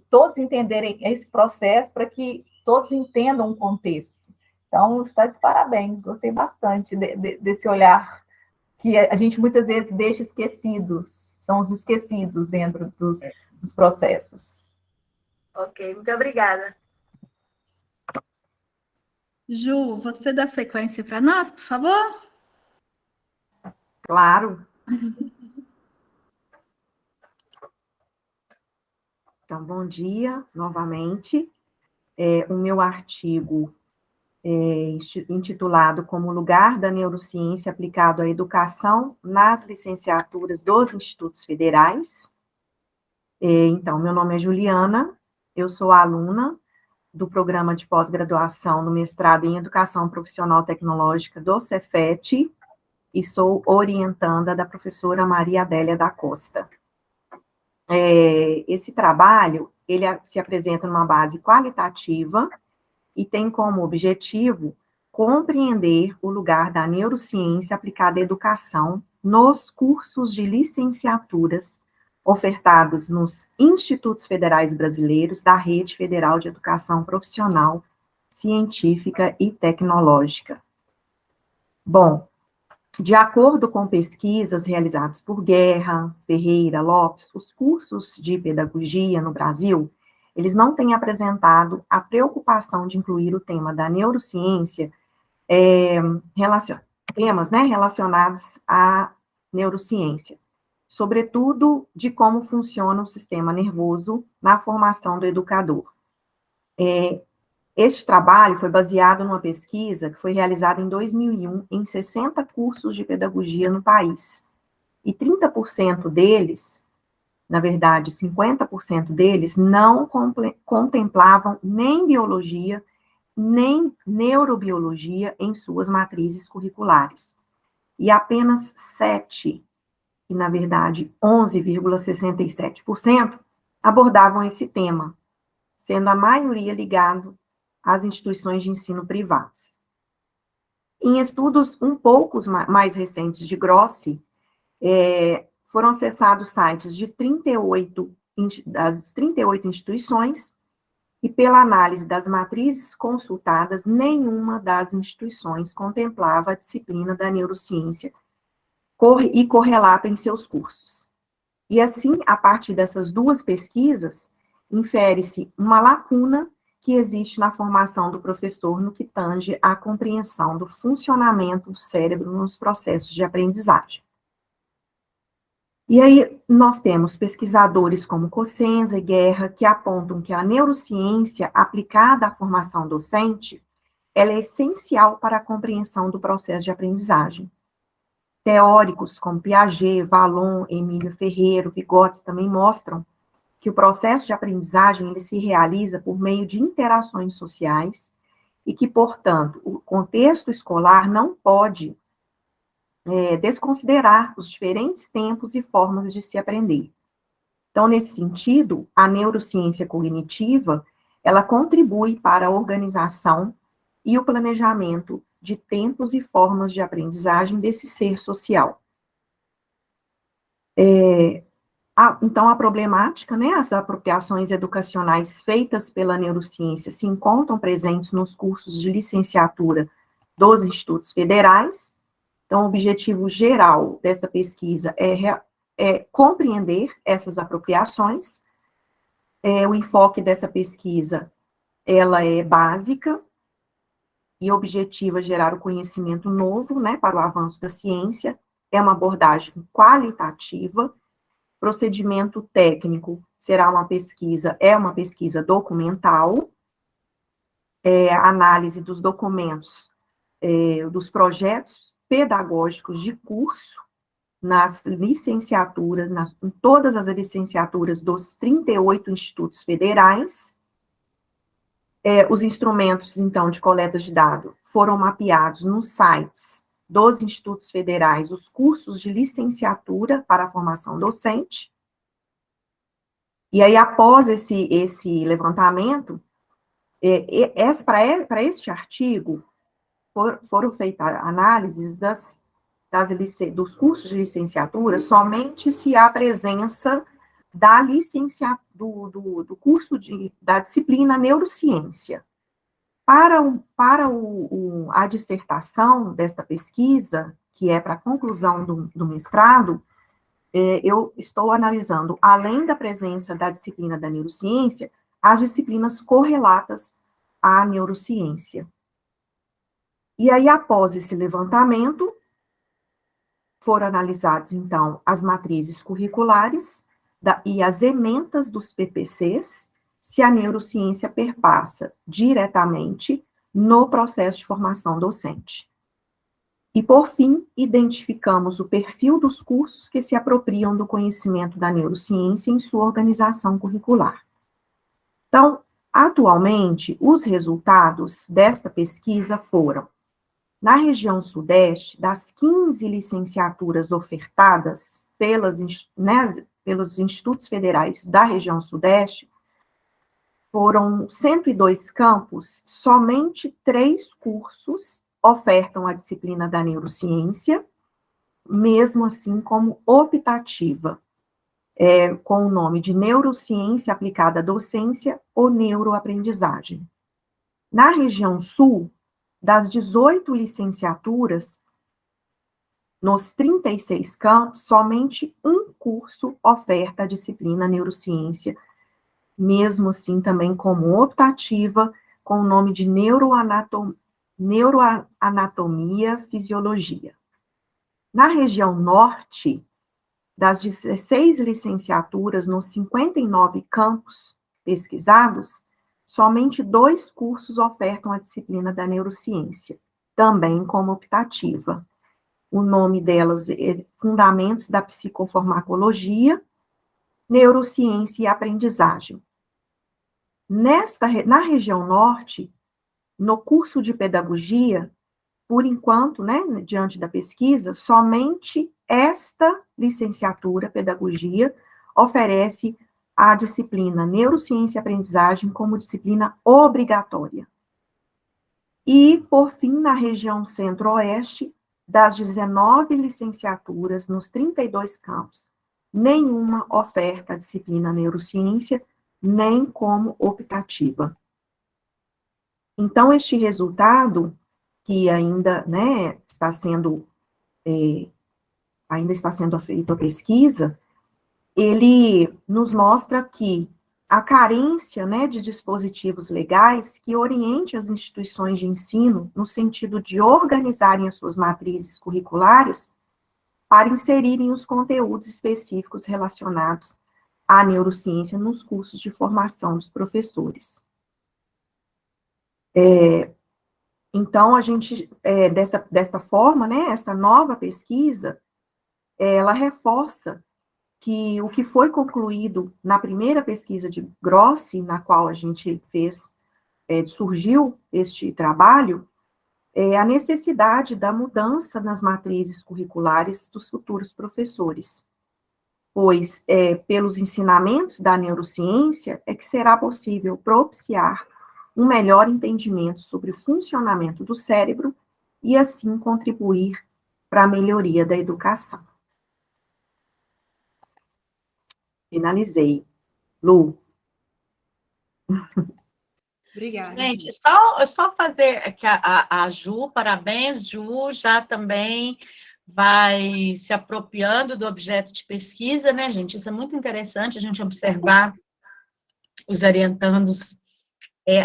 todos entenderem esse processo para que todos entendam o contexto. Então, está de parabéns, gostei bastante desse olhar que a gente muitas vezes deixa esquecidos, são os esquecidos dentro dos processos. Ok, muito obrigada. Ju, você dá sequência para nós, por favor? Claro. Então, bom dia, novamente. O meu artigo é intitulado Como Lugar da Neurociência Aplicado à Educação nas Licenciaturas dos Institutos Federais. Então, meu nome é Juliana, eu sou aluna do programa de pós-graduação no mestrado em Educação Profissional Tecnológica do Cefet e sou orientanda da professora Maria Adélia da Costa. Esse trabalho, ele se apresenta numa base qualitativa e tem como objetivo compreender o lugar da neurociência aplicada à educação nos cursos de licenciaturas ofertados nos Institutos Federais Brasileiros da Rede Federal de Educação Profissional, Científica e Tecnológica. Bom, de acordo com pesquisas realizadas por Guerra, Ferreira, Lopes, os cursos de pedagogia no Brasil, eles não têm apresentado a preocupação de incluir o tema da neurociência, temas, né, relacionados à neurociência, sobretudo de como funciona o sistema nervoso na formação do educador. Este trabalho foi baseado numa pesquisa que foi realizada em 2001 em 60 cursos de pedagogia no país. E 30% deles, na verdade, 50% deles, não contemplavam nem biologia, nem neurobiologia em suas matrizes curriculares. E apenas 7%, e na verdade 11,67%, abordavam esse tema, sendo a maioria ligado às instituições de ensino privados. Em estudos um pouco mais recentes de Grossi, foram acessados sites de das 38 instituições, e pela análise das matrizes consultadas, nenhuma das instituições contemplava a disciplina da neurociência e correlata em seus cursos. E assim, a partir dessas duas pesquisas, infere-se uma lacuna que existe na formação do professor no que tange à compreensão do funcionamento do cérebro nos processos de aprendizagem. E aí, nós temos pesquisadores como Cossenza e Guerra, que apontam que a neurociência aplicada à formação docente, ela é essencial para a compreensão do processo de aprendizagem. Teóricos como Piaget, Vallon, Emílio Ferreiro, Vygotsky também mostram que o processo de aprendizagem ele se realiza por meio de interações sociais e que, portanto, o contexto escolar não pode desconsiderar os diferentes tempos e formas de se aprender. Então, nesse sentido, a neurociência cognitiva, ela contribui para a organização e o planejamento de tempos e formas de aprendizagem desse ser social. Então, a problemática, né, as apropriações educacionais feitas pela neurociência se encontram presentes nos cursos de licenciatura dos institutos federais. Então, o objetivo geral dessa pesquisa é compreender essas apropriações. O enfoque dessa pesquisa, ela é básica e objetiva gerar o conhecimento novo, né, para o avanço da ciência. É uma abordagem qualitativa. Procedimento técnico será uma pesquisa documental. Análise dos documentos, dos projetos pedagógicos de curso nas licenciaturas, em todas as licenciaturas dos 38 institutos federais. Os instrumentos, então, de coleta de dados foram mapeados nos sites dos institutos federais, os cursos de licenciatura para a formação docente. E aí, após esse levantamento, para este artigo, foram feitas análises dos cursos de licenciatura, somente se há presença do curso da disciplina neurociência. Para a dissertação desta pesquisa, que é para a conclusão do mestrado, eu estou analisando, além da presença da disciplina da neurociência, as disciplinas correlatas à neurociência. E aí, após esse levantamento, foram analisados, então, as matrizes curriculares e as ementas dos PPCs, se a neurociência perpassa diretamente no processo de formação docente. E, por fim, identificamos o perfil dos cursos que se apropriam do conhecimento da neurociência em sua organização curricular. Então, atualmente, os resultados desta pesquisa foram: na região sudeste, das 15 licenciaturas ofertadas pelos institutos federais da região sudeste, foram 102 campos, somente 3 cursos ofertam a disciplina da neurociência, mesmo assim como optativa, com o nome de Neurociência Aplicada à Docência ou Neuroaprendizagem. Na região sul, das 18 licenciaturas, nos 36 campos, somente um curso oferta a disciplina neurociência, mesmo assim também como optativa, com o nome de Neuroanatomia Fisiologia. Na região norte, das 16 licenciaturas, nos 59 campos pesquisados, somente 2 cursos ofertam a disciplina da neurociência, também como optativa. O nome delas é Fundamentos da Psicofarmacologia, Neurociência e Aprendizagem. Na região norte, no curso de pedagogia, por enquanto, né, diante da pesquisa, somente esta licenciatura, pedagogia, oferece a disciplina Neurociência e Aprendizagem como disciplina obrigatória. E, por fim, na região centro-oeste, das 19 licenciaturas nos 32 campos, nenhuma oferta a disciplina Neurociência, nem como optativa. Então, este resultado, que ainda, né, está sendo feita a pesquisa, ele nos mostra que a carência, né, de dispositivos legais que orientem as instituições de ensino no sentido de organizarem as suas matrizes curriculares para inserirem os conteúdos específicos relacionados à neurociência nos cursos de formação dos professores. Então, a gente, desta forma, né, essa nova pesquisa, ela reforça que o que foi concluído na primeira pesquisa de Grossi, na qual a gente surgiu este trabalho, é a necessidade da mudança nas matrizes curriculares dos futuros professores, pois pelos ensinamentos da neurociência é que será possível propiciar um melhor entendimento sobre o funcionamento do cérebro e, assim, contribuir para a melhoria da educação. Finalizei. Lu. Obrigada. Gente, só fazer aqui a Ju, parabéns, Ju, já também vai se apropriando do objeto de pesquisa, né, gente? Isso é muito interessante, a gente observar os orientandos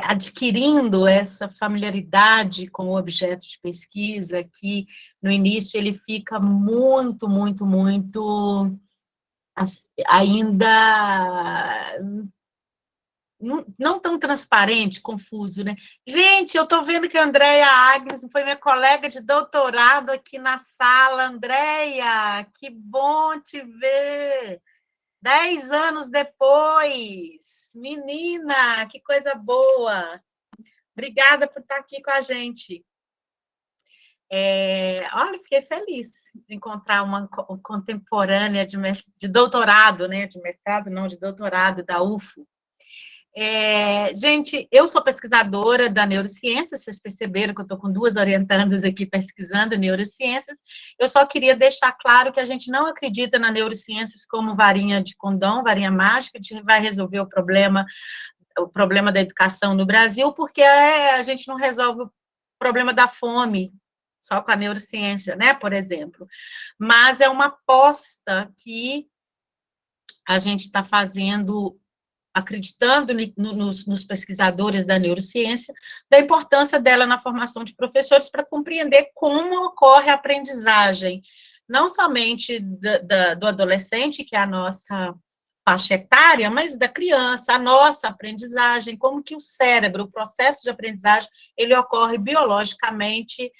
adquirindo essa familiaridade com o objeto de pesquisa, que no início ele fica muito, muito, muito ainda não tão transparente, confuso, né? Gente, eu estou vendo que a Andréia Agnes foi minha colega de doutorado aqui na sala. Andréia, que bom te ver! 10 anos depois! Menina, que coisa boa! Obrigada por estar aqui com a gente. Olha, fiquei feliz de encontrar uma contemporânea de doutorado, né? De mestrado, não, de doutorado da UFO. Gente, eu sou pesquisadora da neurociência, vocês perceberam que eu estou com 2 orientandas aqui pesquisando neurociências. Eu só queria deixar claro que a gente não acredita na neurociências como varinha de condão, varinha mágica, que vai resolver o problema da educação no Brasil, porque a gente não resolve o problema da fome só com a neurociência, né, por exemplo. Mas é uma aposta que a gente está fazendo, acreditando nos pesquisadores da neurociência, da importância dela na formação de professores para compreender como ocorre a aprendizagem, não somente do adolescente, que é a nossa faixa etária, mas da criança, a nossa aprendizagem, como que o cérebro, o processo de aprendizagem, ele ocorre biologicamente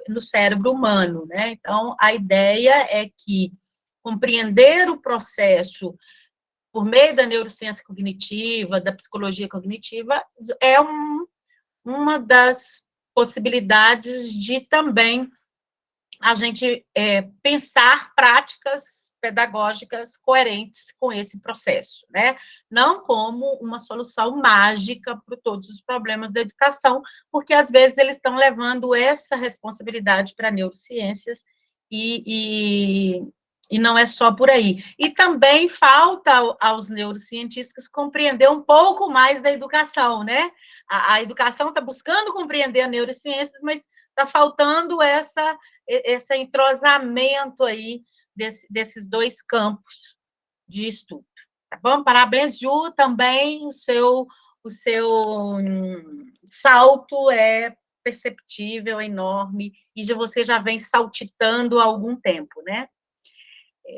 no cérebro humano, né? Então, a ideia é que compreender o processo por meio da neurociência cognitiva, da psicologia cognitiva, é uma das possibilidades de também a gente pensar práticas pedagógicas coerentes com esse processo, né? Não como uma solução mágica para todos os problemas da educação, porque às vezes eles estão levando essa responsabilidade para neurociências e não é só por aí. E também falta aos neurocientistas compreender um pouco mais da educação, né? A educação está buscando compreender a neurociências, mas está faltando esse entrosamento aí desses 2 campos de estudo. Tá bom? Parabéns, Ju, também o seu salto é perceptível, é enorme, e você já vem saltitando há algum tempo, né?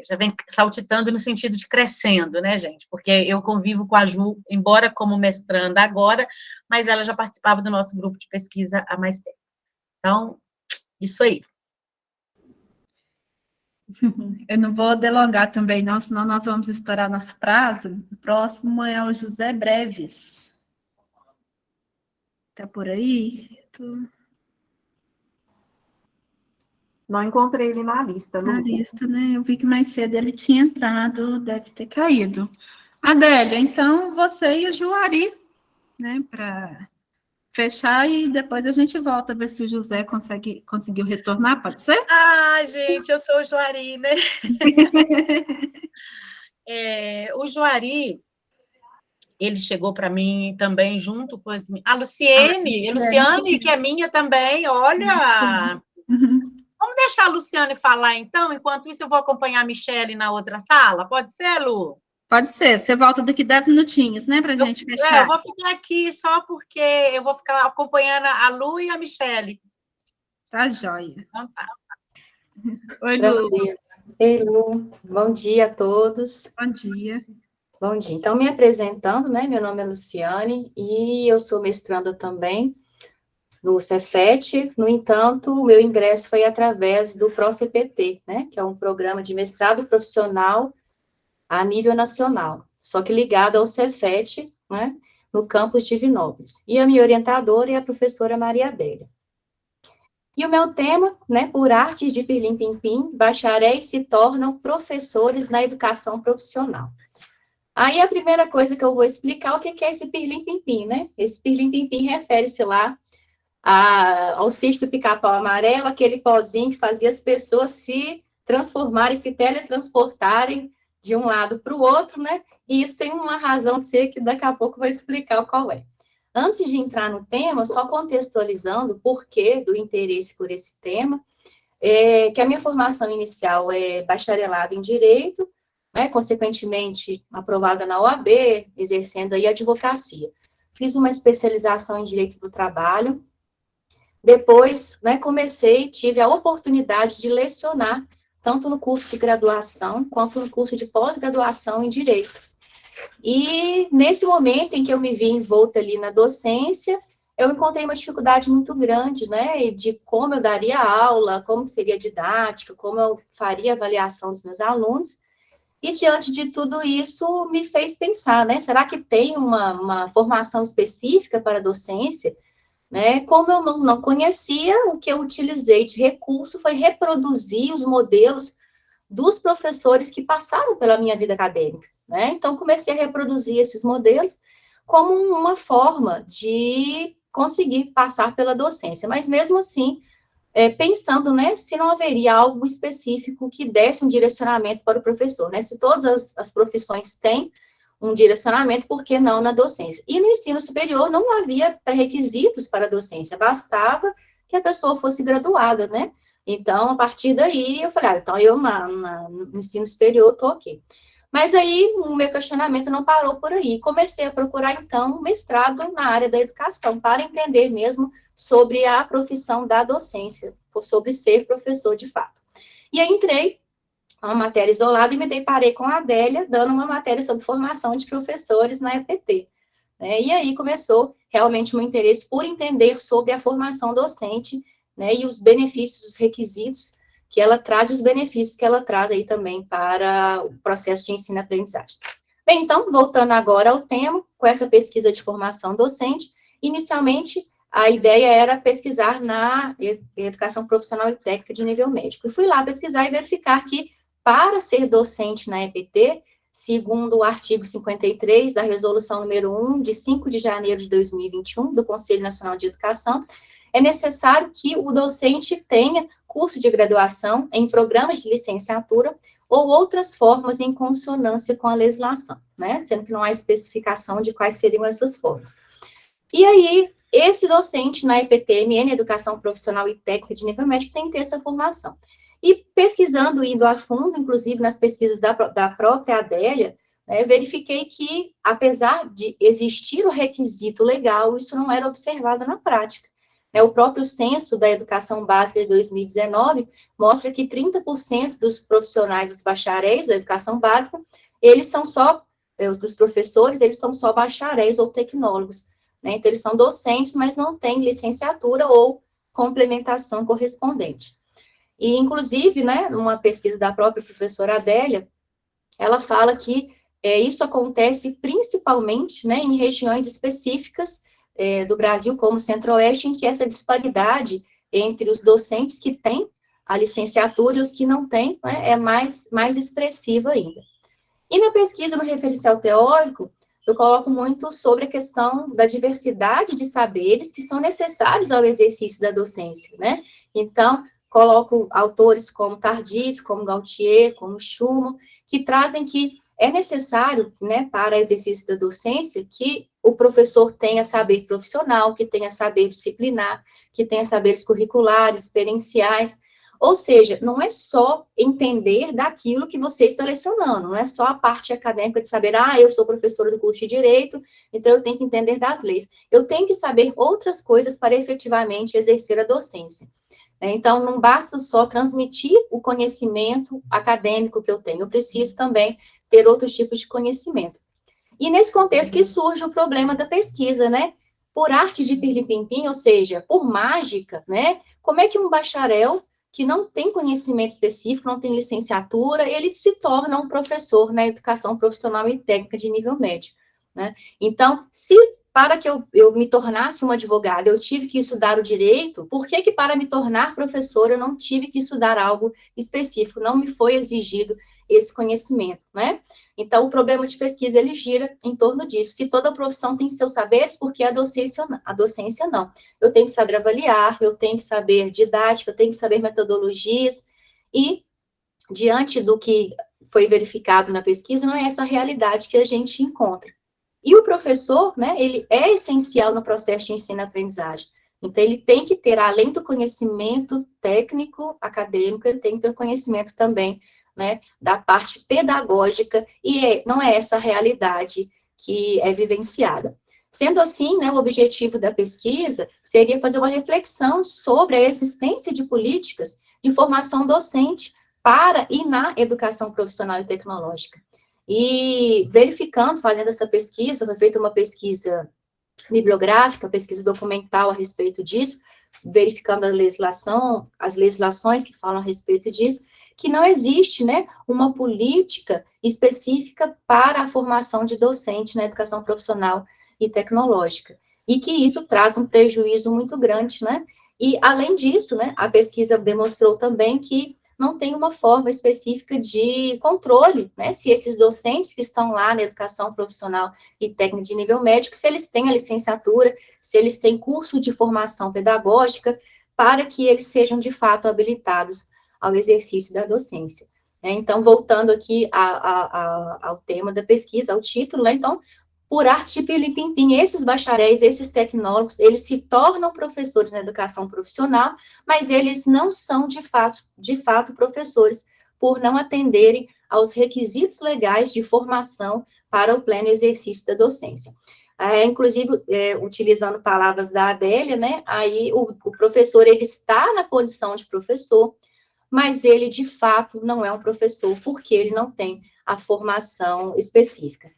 Já vem saltitando no sentido de crescendo, né, gente? Porque eu convivo com a Ju, embora como mestranda agora, mas ela já participava do nosso grupo de pesquisa há mais tempo. Então, isso aí. Eu não vou delongar também, não, senão nós vamos estourar nosso prazo. O próximo é o José Breves. Está por aí? Não encontrei ele na lista, Lu. Na lista, né? Eu vi que mais cedo ele tinha entrado, deve ter caído. Adélia, então você e o Juari, né, para fechar e depois a gente volta a ver se o José conseguiu retornar, pode ser? Ah, gente, eu sou o Juari, né? O Juari, ele chegou para mim também junto com a Luciane, que é minha também, olha. Vamos deixar a Luciane falar, então, enquanto isso eu vou acompanhar a Michele na outra sala, pode ser, Lu? Pode ser, você volta daqui 10 minutinhos, né, para a gente fechar. Eu vou ficar aqui só porque eu vou ficar acompanhando a Lu e a Michele. Tá joia. Então, tá. Oi, Lu. Ei, Lu. Bom dia a todos. Bom dia. Bom dia. Então, me apresentando, né? Meu nome é Luciane e eu sou mestranda também no Cefet. No entanto, o meu ingresso foi através do ProfEPT, né? Que é um programa de mestrado profissional a nível nacional, só que ligado ao Cefet, né? No campus de Divinópolis. E a minha orientadora é a professora Maria Adélia. E o meu tema, né, por artes de pirlim-pim-pim, bacharéis se tornam professores na educação profissional. Aí a primeira coisa que eu vou explicar o que é esse pirlim-pim-pim, né? Esse pirlim-pim-pim refere-se lá ao sítio do Pica-Pau Amarelo, aquele pozinho que fazia as pessoas se transformarem, se teletransportarem de um lado para o outro, né? E isso tem uma razão de ser que daqui a pouco eu vou explicar qual é. Antes de entrar no tema, só contextualizando o porquê do interesse por esse tema, que a minha formação inicial é bacharelado em Direito, né, consequentemente aprovada na OAB, exercendo aí a advocacia. Fiz uma especialização em Direito do Trabalho. Depois, né, tive a oportunidade de lecionar, tanto no curso de graduação, quanto no curso de pós-graduação em Direito. E nesse momento em que eu me vi envolta ali na docência, eu encontrei uma dificuldade muito grande, né, de como eu daria aula, como seria a didática, como eu faria a avaliação dos meus alunos, e diante de tudo isso me fez pensar, né, será que tem uma formação específica para a docência? Né, como eu não conhecia, o que eu utilizei de recurso foi reproduzir os modelos dos professores que passaram pela minha vida acadêmica, né? Então, comecei a reproduzir esses modelos como uma forma de conseguir passar pela docência, mas mesmo assim, pensando, né, se não haveria algo específico que desse um direcionamento para o professor, né? Se todas as profissões têm um direcionamento, por que não na docência? E no ensino superior não havia pré-requisitos para a docência, bastava que a pessoa fosse graduada, né? Então, a partir daí, eu falei, então eu no ensino superior estou ok. Mas aí, o meu questionamento não parou por aí. Comecei a procurar, então, um mestrado na área da educação, para entender mesmo sobre a profissão da docência, sobre ser professor de fato. E aí, entrei uma matéria isolada e me deparei com a Adélia, dando uma matéria sobre formação de professores na EPT. Né? E aí começou realmente o meu interesse por entender sobre a formação docente, né, e os benefícios, os requisitos que ela traz, os benefícios que ela traz aí também para o processo de ensino-aprendizagem. Bem, então, voltando agora ao tema, com essa pesquisa de formação docente, inicialmente, a ideia era pesquisar na educação profissional e técnica de nível médico. E fui lá pesquisar e verificar que, para ser docente na EPT, segundo o artigo 53 da resolução número 1, de 5 de janeiro de 2021, do Conselho Nacional de Educação, é necessário que o docente tenha curso de graduação em programas de licenciatura ou outras formas em consonância com a legislação, né? Sendo que não há especificação de quais seriam essas formas. E aí, esse docente na EPT-MN, Educação Profissional e Técnica de Nível Médico, tem que ter essa formação. E pesquisando, indo a fundo, inclusive nas pesquisas da própria Adélia, né, verifiquei que, apesar de existir o requisito legal, isso não era observado na prática. O próprio censo da educação básica de 2019 mostra que 30% dos profissionais, dos bacharéis da educação básica, eles são só, dos professores, eles são só bacharéis ou tecnólogos, né? Então, eles são docentes, mas não têm licenciatura ou complementação correspondente. E, inclusive, né, numa pesquisa da própria professora Adélia, ela fala que isso acontece principalmente, né, em regiões específicas do Brasil, como o Centro-Oeste, em que essa disparidade entre os docentes que têm a licenciatura e os que não têm, né, é mais expressiva ainda. E na pesquisa, no referencial teórico, eu coloco muito sobre a questão da diversidade de saberes que são necessários ao exercício da docência, né? Então, coloco autores como Tardif, como Gautier, como Schumann, que trazem que é necessário, né, para o exercício da docência, que o professor tenha saber profissional, que tenha saber disciplinar, que tenha saberes curriculares, experienciais. Ou seja, não é só entender daquilo que você está lecionando, não é só a parte acadêmica de saber, eu sou professora do curso de Direito, então eu tenho que entender das leis. Eu tenho que saber outras coisas para efetivamente exercer a docência. Então, não basta só transmitir o conhecimento acadêmico que eu tenho, eu preciso também ter outros tipos de conhecimento. E nesse contexto que surge o problema da pesquisa, né? Por arte de pirlim-pim-pim, ou seja, por mágica, né? Como é que um bacharel que não tem conhecimento específico, não tem licenciatura, ele se torna um professor na educação profissional e técnica de nível médio, né? Então, se para que eu me tornasse uma advogada, eu tive que estudar o direito, por que para me tornar professora eu não tive que estudar algo específico, não me foi exigido esse conhecimento, né? Então, o problema de pesquisa, ele gira em torno disso. Se toda profissão tem seus saberes, por que a docência não? Eu tenho que saber avaliar, eu tenho que saber didática, eu tenho que saber metodologias, e, diante do que foi verificado na pesquisa, não é essa a realidade que a gente encontra. E o professor, né, ele é essencial no processo de ensino-aprendizagem. Então, ele tem que ter, além do conhecimento técnico, acadêmico, ele tem que ter conhecimento também, né, da parte pedagógica, e não é essa a realidade que é vivenciada. Sendo assim, né, o objetivo da pesquisa seria fazer uma reflexão sobre a existência de políticas de formação docente para e na educação profissional e tecnológica. E verificando, fazendo essa pesquisa, foi feita uma pesquisa bibliográfica, pesquisa documental a respeito disso, verificando as legislações que falam a respeito disso, que não existe, né, uma política específica para a formação de docente na educação profissional e tecnológica, e que isso traz um prejuízo muito grande, né, e além disso, né, a pesquisa demonstrou também que não tem uma forma específica de controle, né, se esses docentes que estão lá na educação profissional e técnica de nível médio, se eles têm a licenciatura, se eles têm curso de formação pedagógica, para que eles sejam, de fato, habilitados ao exercício da docência. Então, voltando aqui ao tema da pesquisa, ao título, né, então, por arte de pirlim-pim-pim, esses bacharéis, esses tecnólogos, eles se tornam professores na educação profissional, mas eles não são, de fato, professores, por não atenderem aos requisitos legais de formação para o pleno exercício da docência. Inclusive, utilizando palavras da Adélia, né, aí o professor, ele está na condição de professor, mas ele, de fato, não é um professor, porque ele não tem a formação específica.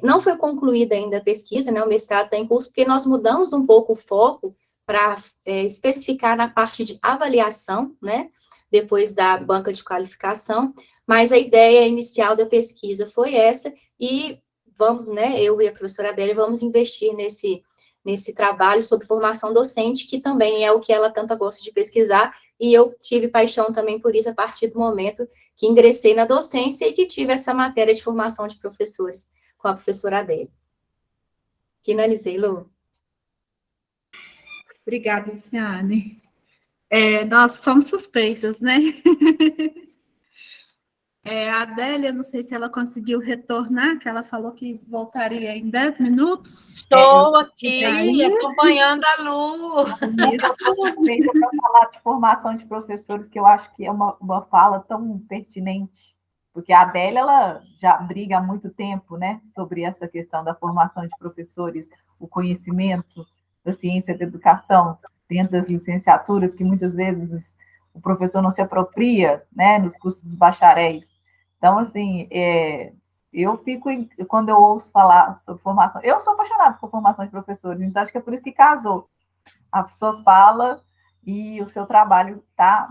Não foi concluída ainda a pesquisa, né, o mestrado está em curso, porque nós mudamos um pouco o foco para especificar na parte de avaliação, né, depois da banca de qualificação, mas a ideia inicial da pesquisa foi essa, e vamos, né, eu e a professora Adélia vamos investir nesse trabalho sobre formação docente, que também é o que ela tanto gosta de pesquisar, e eu tive paixão também por isso a partir do momento que ingressei na docência e que tive essa matéria de formação de professores com a professora Adélia. Finalizei, Lu. Obrigada, Luciane. Nós somos suspeitas, né? A Adélia, não sei se ela conseguiu retornar, que ela falou que voltaria em 10 minutos. Estou aqui acompanhando a Lu. Isso, para falar de formação de professores, que eu acho que é uma fala tão pertinente, porque a Adélia, ela já briga há muito tempo, né, sobre essa questão da formação de professores, o conhecimento da ciência da educação dentro das licenciaturas, que muitas vezes o professor não se apropria, né, nos cursos dos bacharéis. Então, assim, quando eu ouço falar sobre formação, eu sou apaixonada por formação de professores, então acho que é por isso que casou a sua fala e o seu trabalho está,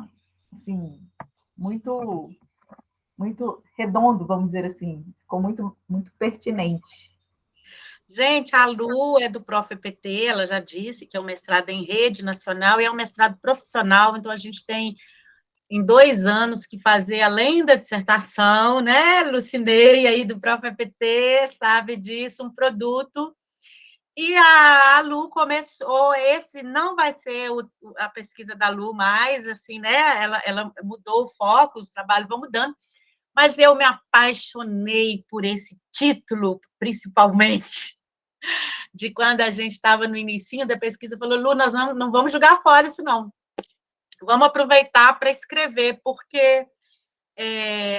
assim, muito redondo, vamos dizer assim, ficou muito, muito pertinente. Gente, a Lu é do ProfEPT, ela já disse que é um mestrado em rede nacional e é um mestrado profissional, então a gente tem em 2 anos que fazer além da dissertação, né, Lucinei, aí do próprio EPT, sabe disso, um produto. E a Lu começou, esse não vai ser a pesquisa da Lu mais, assim, né, ela mudou o foco, os trabalhos vão mudando, mas eu me apaixonei por esse título, principalmente, de quando a gente estava no início da pesquisa, falou, Lu, nós não vamos jogar fora isso, não. Vamos aproveitar para escrever, porque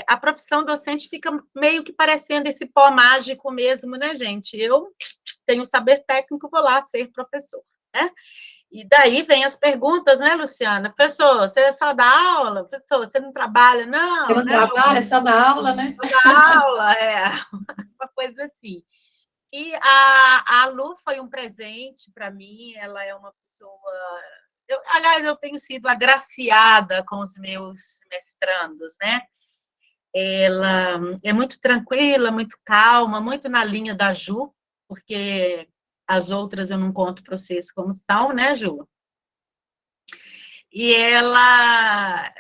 a profissão docente fica meio que parecendo esse pó mágico mesmo, né, gente? Eu tenho saber técnico, vou lá ser professor, né? E daí vem as perguntas, né, Luciana? Professor, você só dá aula? Professor, você não trabalha? Não, Você não trabalha, só dá aula, né? Só dá aula, uma coisa assim. E a Lu foi um presente para mim, ela é uma pessoa... aliás, eu tenho sido agraciada com os meus mestrandos, né? Ela é muito tranquila, muito calma, muito na linha da Ju, porque as outras eu não conto para vocês como estão, né, Ju? E ela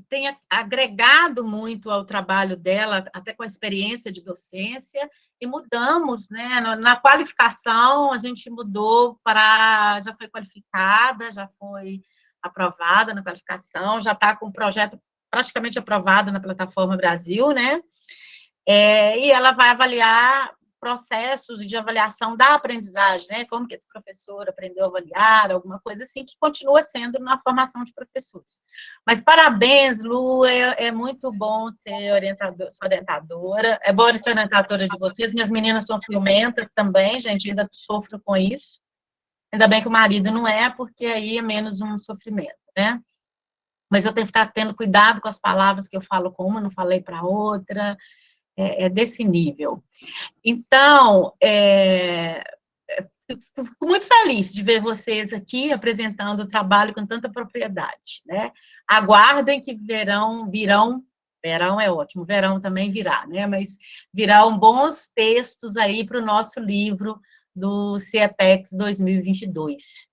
tem agregado muito ao trabalho dela, até com a experiência de docência, e mudamos, né, na qualificação, a gente mudou para, já foi qualificada, já foi aprovada na qualificação, já está com o projeto praticamente aprovado na Plataforma Brasil, né, e ela vai avaliar processos de avaliação da aprendizagem, né, como que esse professor aprendeu a avaliar, alguma coisa assim, que continua sendo na formação de professores. Mas parabéns, Lu, é muito bom ser orientadora, é bom ser orientadora de vocês, minhas meninas são ciumentas também, gente, ainda sofro com isso, ainda bem que o marido não é, porque aí é menos um sofrimento, né? Mas eu tenho que ficar tendo cuidado com as palavras que eu falo com uma, não falei para outra, é desse nível. Então, fico muito feliz de ver vocês aqui apresentando o trabalho com tanta propriedade, né? Aguardem que verão é ótimo, verão também virá, né? Mas virão bons textos aí para o nosso livro do CIEPEX 2022.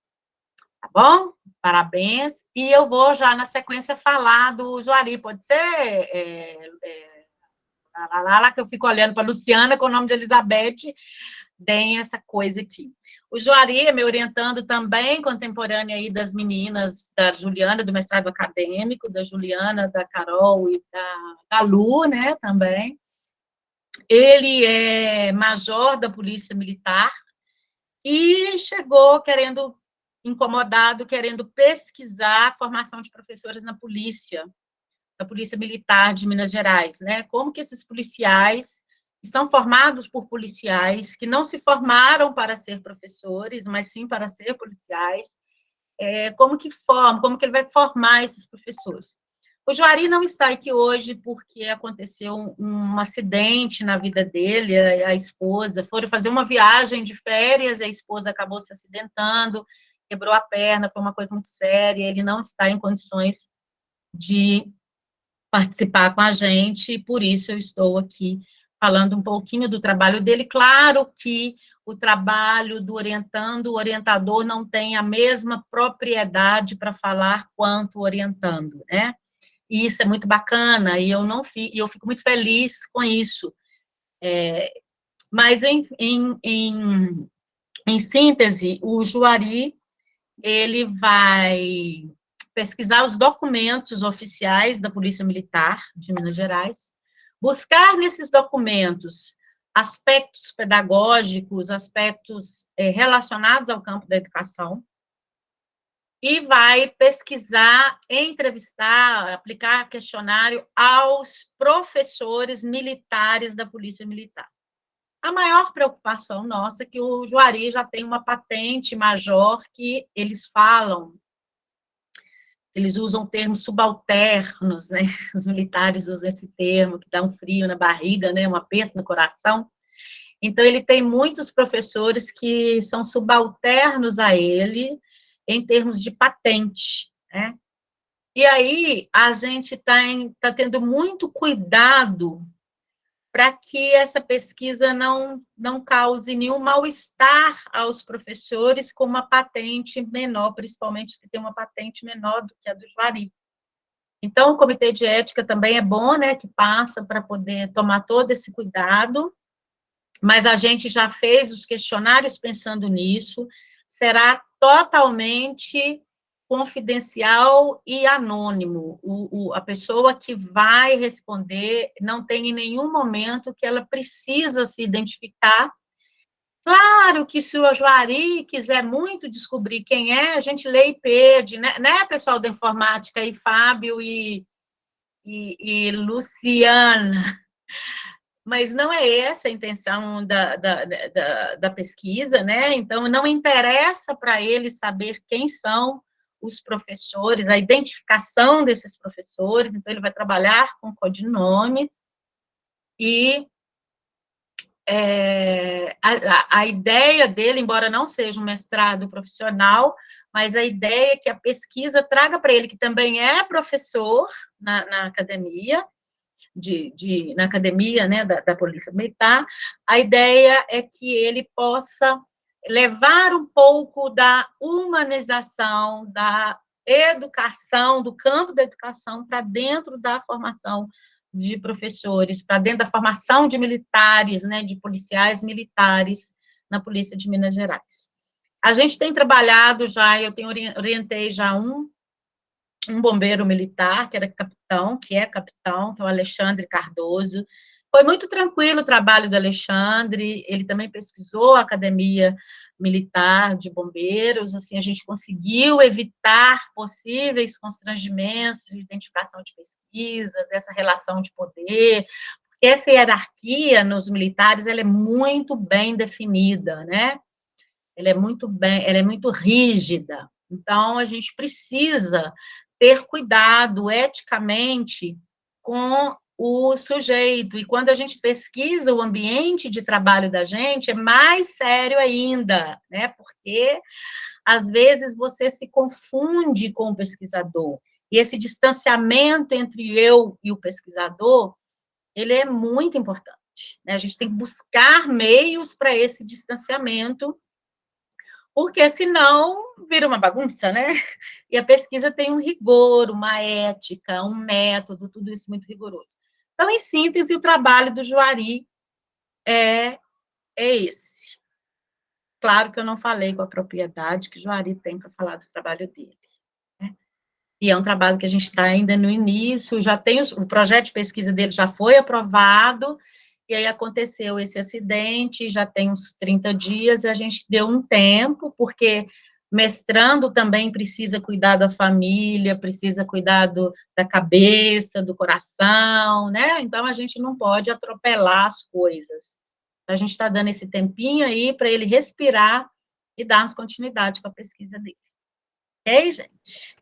Tá bom? Parabéns. E eu vou já, na sequência, falar do Juari, pode ser? Lá que eu fico olhando para a Luciana com o nome de Elizabeth, tem essa coisa aqui. O Juari é me orientando também, contemporânea aí das meninas, da Juliana, do mestrado acadêmico, da Juliana, da Carol e da Lu, né, também. Ele é major da Polícia Militar e chegou incomodado, querendo pesquisar a formação de professores na polícia, da Polícia Militar de Minas Gerais, né? Como que esses policiais são formados por policiais que não se formaram para ser professores, mas sim para ser policiais, como que ele vai formar esses professores. O Juari não está aqui hoje porque aconteceu um acidente na vida dele, a esposa, foram fazer uma viagem de férias, a esposa acabou se acidentando, quebrou a perna, foi uma coisa muito séria, ele não está em condições de participar com a gente, e por isso eu estou aqui falando um pouquinho do trabalho dele. Claro que o trabalho do o orientador não tem a mesma propriedade para falar quanto o orientando, né? E isso é muito bacana, e eu fico muito feliz com isso. Mas, em síntese, o Juari, ele vai pesquisar os documentos oficiais da Polícia Militar de Minas Gerais, buscar nesses documentos aspectos pedagógicos, aspectos relacionados ao campo da educação, e vai pesquisar, entrevistar, aplicar questionário aos professores militares da Polícia Militar. A maior preocupação nossa é que o Juari já tem uma patente major que eles falam, eles usam termos subalternos, né? Os militares usam esse termo, que dá um frio na barriga, né? Um aperto no coração. Então, ele tem muitos professores que são subalternos a ele, em termos de patente, né? E aí, a gente está tendo muito cuidado para que essa pesquisa não cause nenhum mal-estar aos professores com uma patente menor, principalmente se tem uma patente menor do que a do Juari. Então, o comitê de ética também é bom, né, que passa para poder tomar todo esse cuidado, mas a gente já fez os questionários pensando nisso, será totalmente confidencial e anônimo. A pessoa que vai responder não tem em nenhum momento que ela precisa se identificar. Claro que se o Juari quiser muito descobrir quem é, a gente lê e pede, né, pessoal da informática, e Fábio e Luciana, mas não é essa a intenção da pesquisa, né? Então, não interessa para ele saber quem são os professores, a identificação desses professores, então ele vai trabalhar com codinomes, e a ideia dele, embora não seja um mestrado profissional, mas a ideia é que a pesquisa traga para ele, que também é professor na academia, na academia, né, da Polícia Militar, a ideia é que ele possa levar um pouco da humanização, da educação, do campo da educação, para dentro da formação de professores, para dentro da formação de militares, né, de policiais militares na Polícia de Minas Gerais. A gente tem trabalhado já, eu orientei já um bombeiro militar, que é capitão, que é o Alexandre Cardoso. Foi muito tranquilo o trabalho do Alexandre, ele também pesquisou a Academia Militar de Bombeiros, assim, a gente conseguiu evitar possíveis constrangimentos de identificação de pesquisa, dessa relação de poder, porque essa hierarquia nos militares, ela é muito bem definida, né? Ela é muito rígida, então a gente precisa ter cuidado eticamente com o sujeito, e quando a gente pesquisa o ambiente de trabalho da gente, é mais sério ainda, né, porque, às vezes, você se confunde com o pesquisador, e esse distanciamento entre eu e o pesquisador, ele é muito importante, né, a gente tem que buscar meios para esse distanciamento, porque senão vira uma bagunça, né? E a pesquisa tem um rigor, uma ética, um método, tudo isso muito rigoroso. Então, em síntese, o trabalho do Juari é esse. Claro que eu não falei com a propriedade que o Juari tem para falar do trabalho dele, né? E é um trabalho que a gente está ainda no início, já tem o projeto de pesquisa dele já foi aprovado, e aí aconteceu esse acidente, já tem uns 30 dias, e a gente deu um tempo, porque mestrando também precisa cuidar da família, precisa cuidar da cabeça, do coração, né? Então, a gente não pode atropelar as coisas. A gente está dando esse tempinho aí para ele respirar e darmos continuidade com a pesquisa dele. Ok, gente?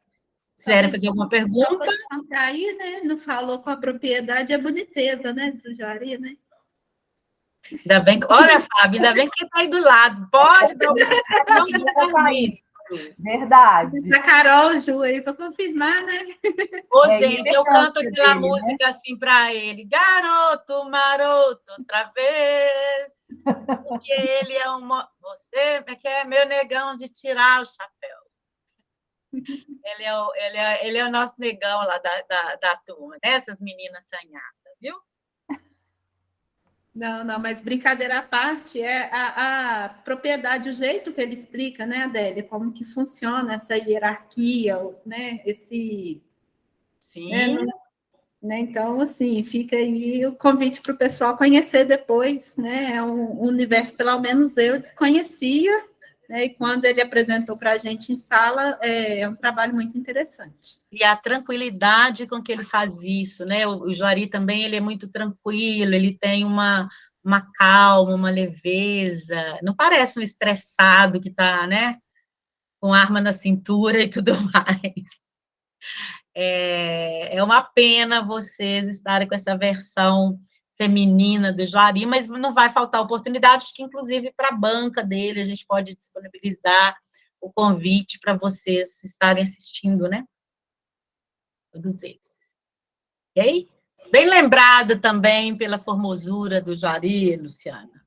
Quiserem fazer alguma pergunta? Aí, né? Não falou com a propriedade, a boniteza, né, do Juari, né? Ainda bem que... Olha, Fábio, ainda bem que você está aí do lado. Pode dar Verdade. A Carol, Ju, aí, para confirmar, né? Ô, gente, eu canto aquela música assim para ele. Garoto maroto, outra vez. Porque ele é você é meu negão de tirar o chapéu. Ele é o nosso negão lá da turma, né? Essas meninas sanhadas, viu? Não, mas brincadeira à parte, é a propriedade, o jeito que ele explica, né, Adélia, como que funciona essa hierarquia, né, esse... Sim. Né, então, assim, fica aí o convite para o pessoal conhecer depois, né, é um universo, pelo menos eu desconhecia, né, e quando ele apresentou para a gente em sala, é um trabalho muito interessante. E a tranquilidade com que ele faz isso, né? O Juari também, ele é muito tranquilo, ele tem uma calma, uma leveza, não parece um estressado que está, né, com arma na cintura e tudo mais. É uma pena vocês estarem com essa versão feminina do Juari, mas não vai faltar oportunidades, que inclusive para a banca dele a gente pode disponibilizar o convite para vocês estarem assistindo, né? Todos eles. Ok? Bem lembrado também pela formosura do Juari, Luciana.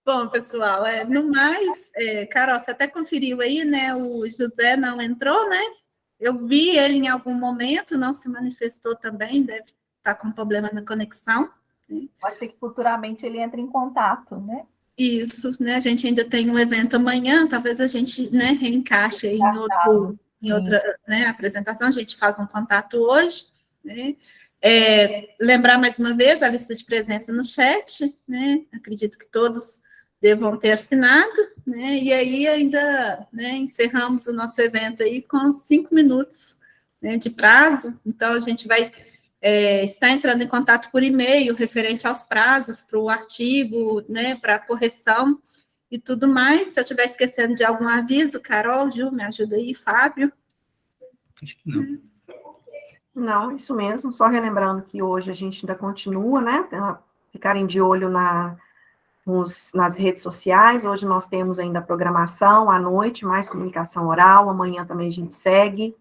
Bom, pessoal, no mais, Carol, você até conferiu aí, né? O José não entrou, né? Eu vi ele em algum momento, não se manifestou também, deve estar com problema na conexão. Né? Pode ser que futuramente ele entre em contato, né? Isso, né? A gente ainda tem um evento amanhã, talvez a gente, né, reencaixe aí em outra, né, apresentação, a gente faz um contato hoje, né? Lembrar mais uma vez a lista de presença no chat, né? Acredito que todos devam ter assinado, né? E aí ainda, né, encerramos o nosso evento aí com 5 minutos, né, de prazo. Então a gente vai estar entrando em contato por e-mail referente aos prazos para o artigo, né, para correção e tudo mais. Se eu estiver esquecendo de algum aviso, Carol, Gil, me ajuda aí, Fábio. Acho que não. Não, isso mesmo. Só relembrando que hoje a gente ainda continua, né? Ficarem de olho nas redes sociais. Hoje nós temos ainda a programação à noite, mais comunicação oral. Amanhã também a gente segue.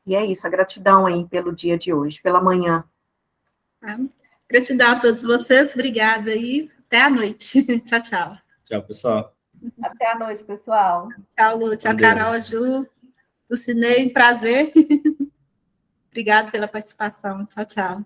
E é isso, a gratidão aí pelo dia de hoje, pela manhã. Gratidão a todos vocês. Obrigada aí. Até a noite. Tchau, tchau. Tchau, pessoal. Até a noite, pessoal. Tchau, Lu. Tchau, Carol, Ju. Lucinei, prazer. Obrigada pela participação. Tchau, tchau.